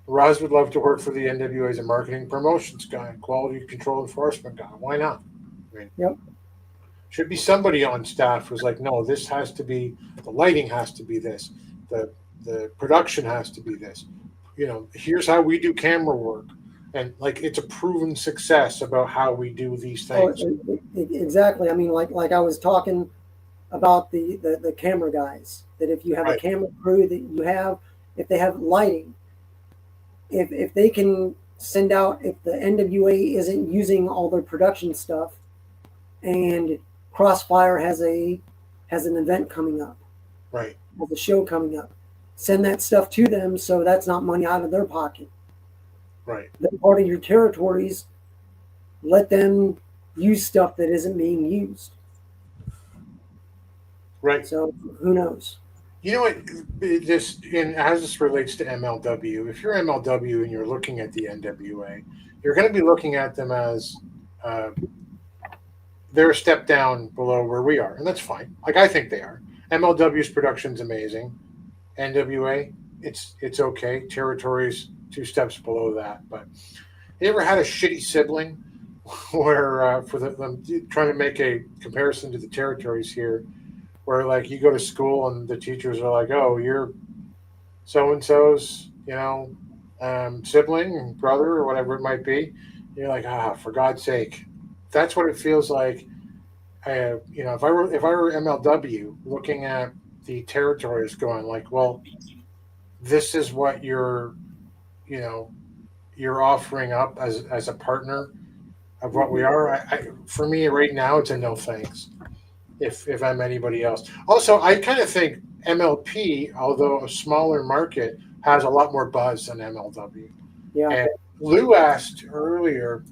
Roz would love to work for the NWA as a marketing promotions guy, quality control enforcement guy. Why not? I mean, Yep. Should be somebody on staff who's like, no, this has to be, the lighting has to be this, the production has to be this. Here's how we do camera work. And like it's a proven success about how we do these things. Exactly. I mean, like I was talking about the camera guys, that if you have a camera crew that you have, if they have lighting, if they can send out, if the NWA isn't using all their production stuff and Crossfire has an event coming up, right, has a show coming up, send that stuff to them so that's not money out of their pocket. Right. They're part of your territories. Let them use stuff that isn't being used. Right. So who knows? You know what? As this relates to MLW, if you're MLW and you're looking at the NWA, you're going to be looking at them as they're a step down below where we are, and that's fine. Like I think they are. MLW's production's amazing. NWA, it's okay. Territories 2 steps below that. But you ever had a shitty sibling where for them trying to make a comparison to the territories here, where like you go to school and the teachers are like, oh, you're so and so's sibling, brother, or whatever it might be. You're like, for God's sake. That's what it feels like. If I were MLW looking at the territories going like, well, this is what you're offering up as a partner of what we are. For me right now, it's a no thanks. If I'm anybody else. Also, I kind of think MLP, although a smaller market, has a lot more buzz than MLW. Yeah. And Lou asked earlier,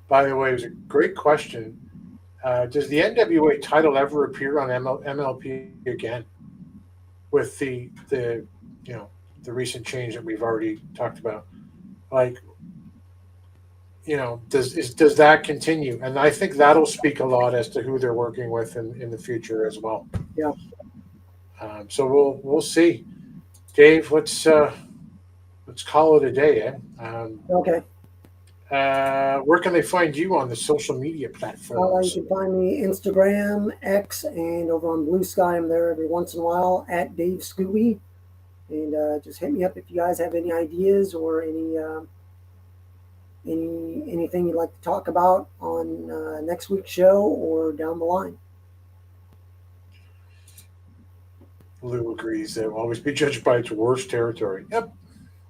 by the way, it was a great question. Does the NWA title ever appear on MLP again? With the recent change that we've already talked about, does that continue? And I think that'll speak a lot as to who they're working with in the future as well. Yeah. So we'll see. Dave, let's call it a day. Okay. Where can they find you on the social media platforms? You can find me Instagram, X, and over on Blue Sky. I'm there every once in a while at Dave Scooby. And just hit me up if you guys have any ideas or anything you'd like to talk about on next week's show or down the line. Lou agrees that will always be judged by its worst territory. Yep.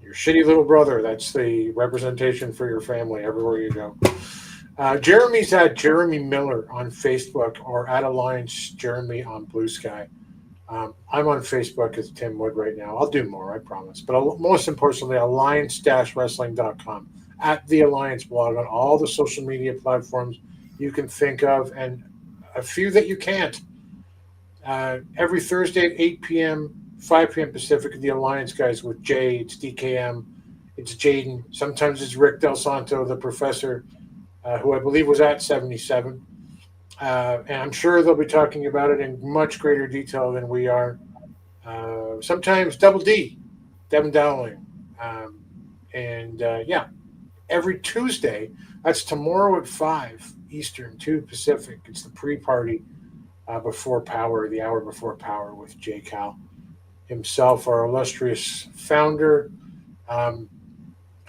Your shitty little brother. That's the representation for your family everywhere you go. Jeremy's at Jeremy Miller on Facebook or at Alliance Jeremy on Blue Sky. I'm on Facebook as Tim Wood right now. I'll do more, I promise. But most importantly, alliance-wrestling.com, at the Alliance blog on all the social media platforms you can think of and a few that you can't. Every Thursday at 8 p.m., 5 p.m. Pacific, the Alliance guys with Jay, it's DKM, it's Jaden. Sometimes it's Rick Del Santo, the professor, who I believe was at 77. And I'm sure they'll be talking about it in much greater detail than we are. Sometimes Double D, Devin Dowling. Every Tuesday, that's tomorrow at 5 Eastern, 2 Pacific. It's the pre-party before Power, the hour before Power with Jay Cal himself, our illustrious founder.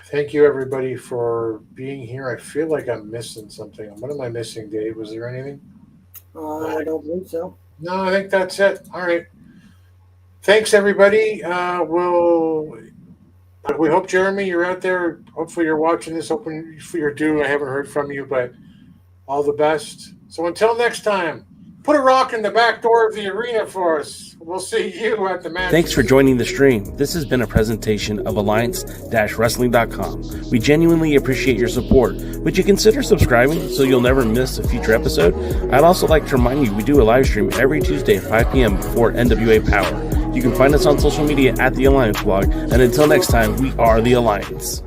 Thank you, everybody, for being here. I feel like I'm missing something. What am I missing, Dave? Was there anything? I don't believe so. No, I think that's it. All right. Thanks, everybody. We hope, Jeremy, you're out there. Hopefully you're watching this. Hoping for your due. I haven't heard from you, but all the best. So until next time, put a rock in the back door of the arena for us. We'll see you at the match. Thanks for joining the stream. This has been a presentation of Alliance-Wrestling.com. We genuinely appreciate your support. Would you consider subscribing so you'll never miss a future episode? I'd also like to remind you we do a live stream every Tuesday at 5 p.m. before NWA Power. You can find us on social media at The Alliance Blog. And until next time, we are The Alliance.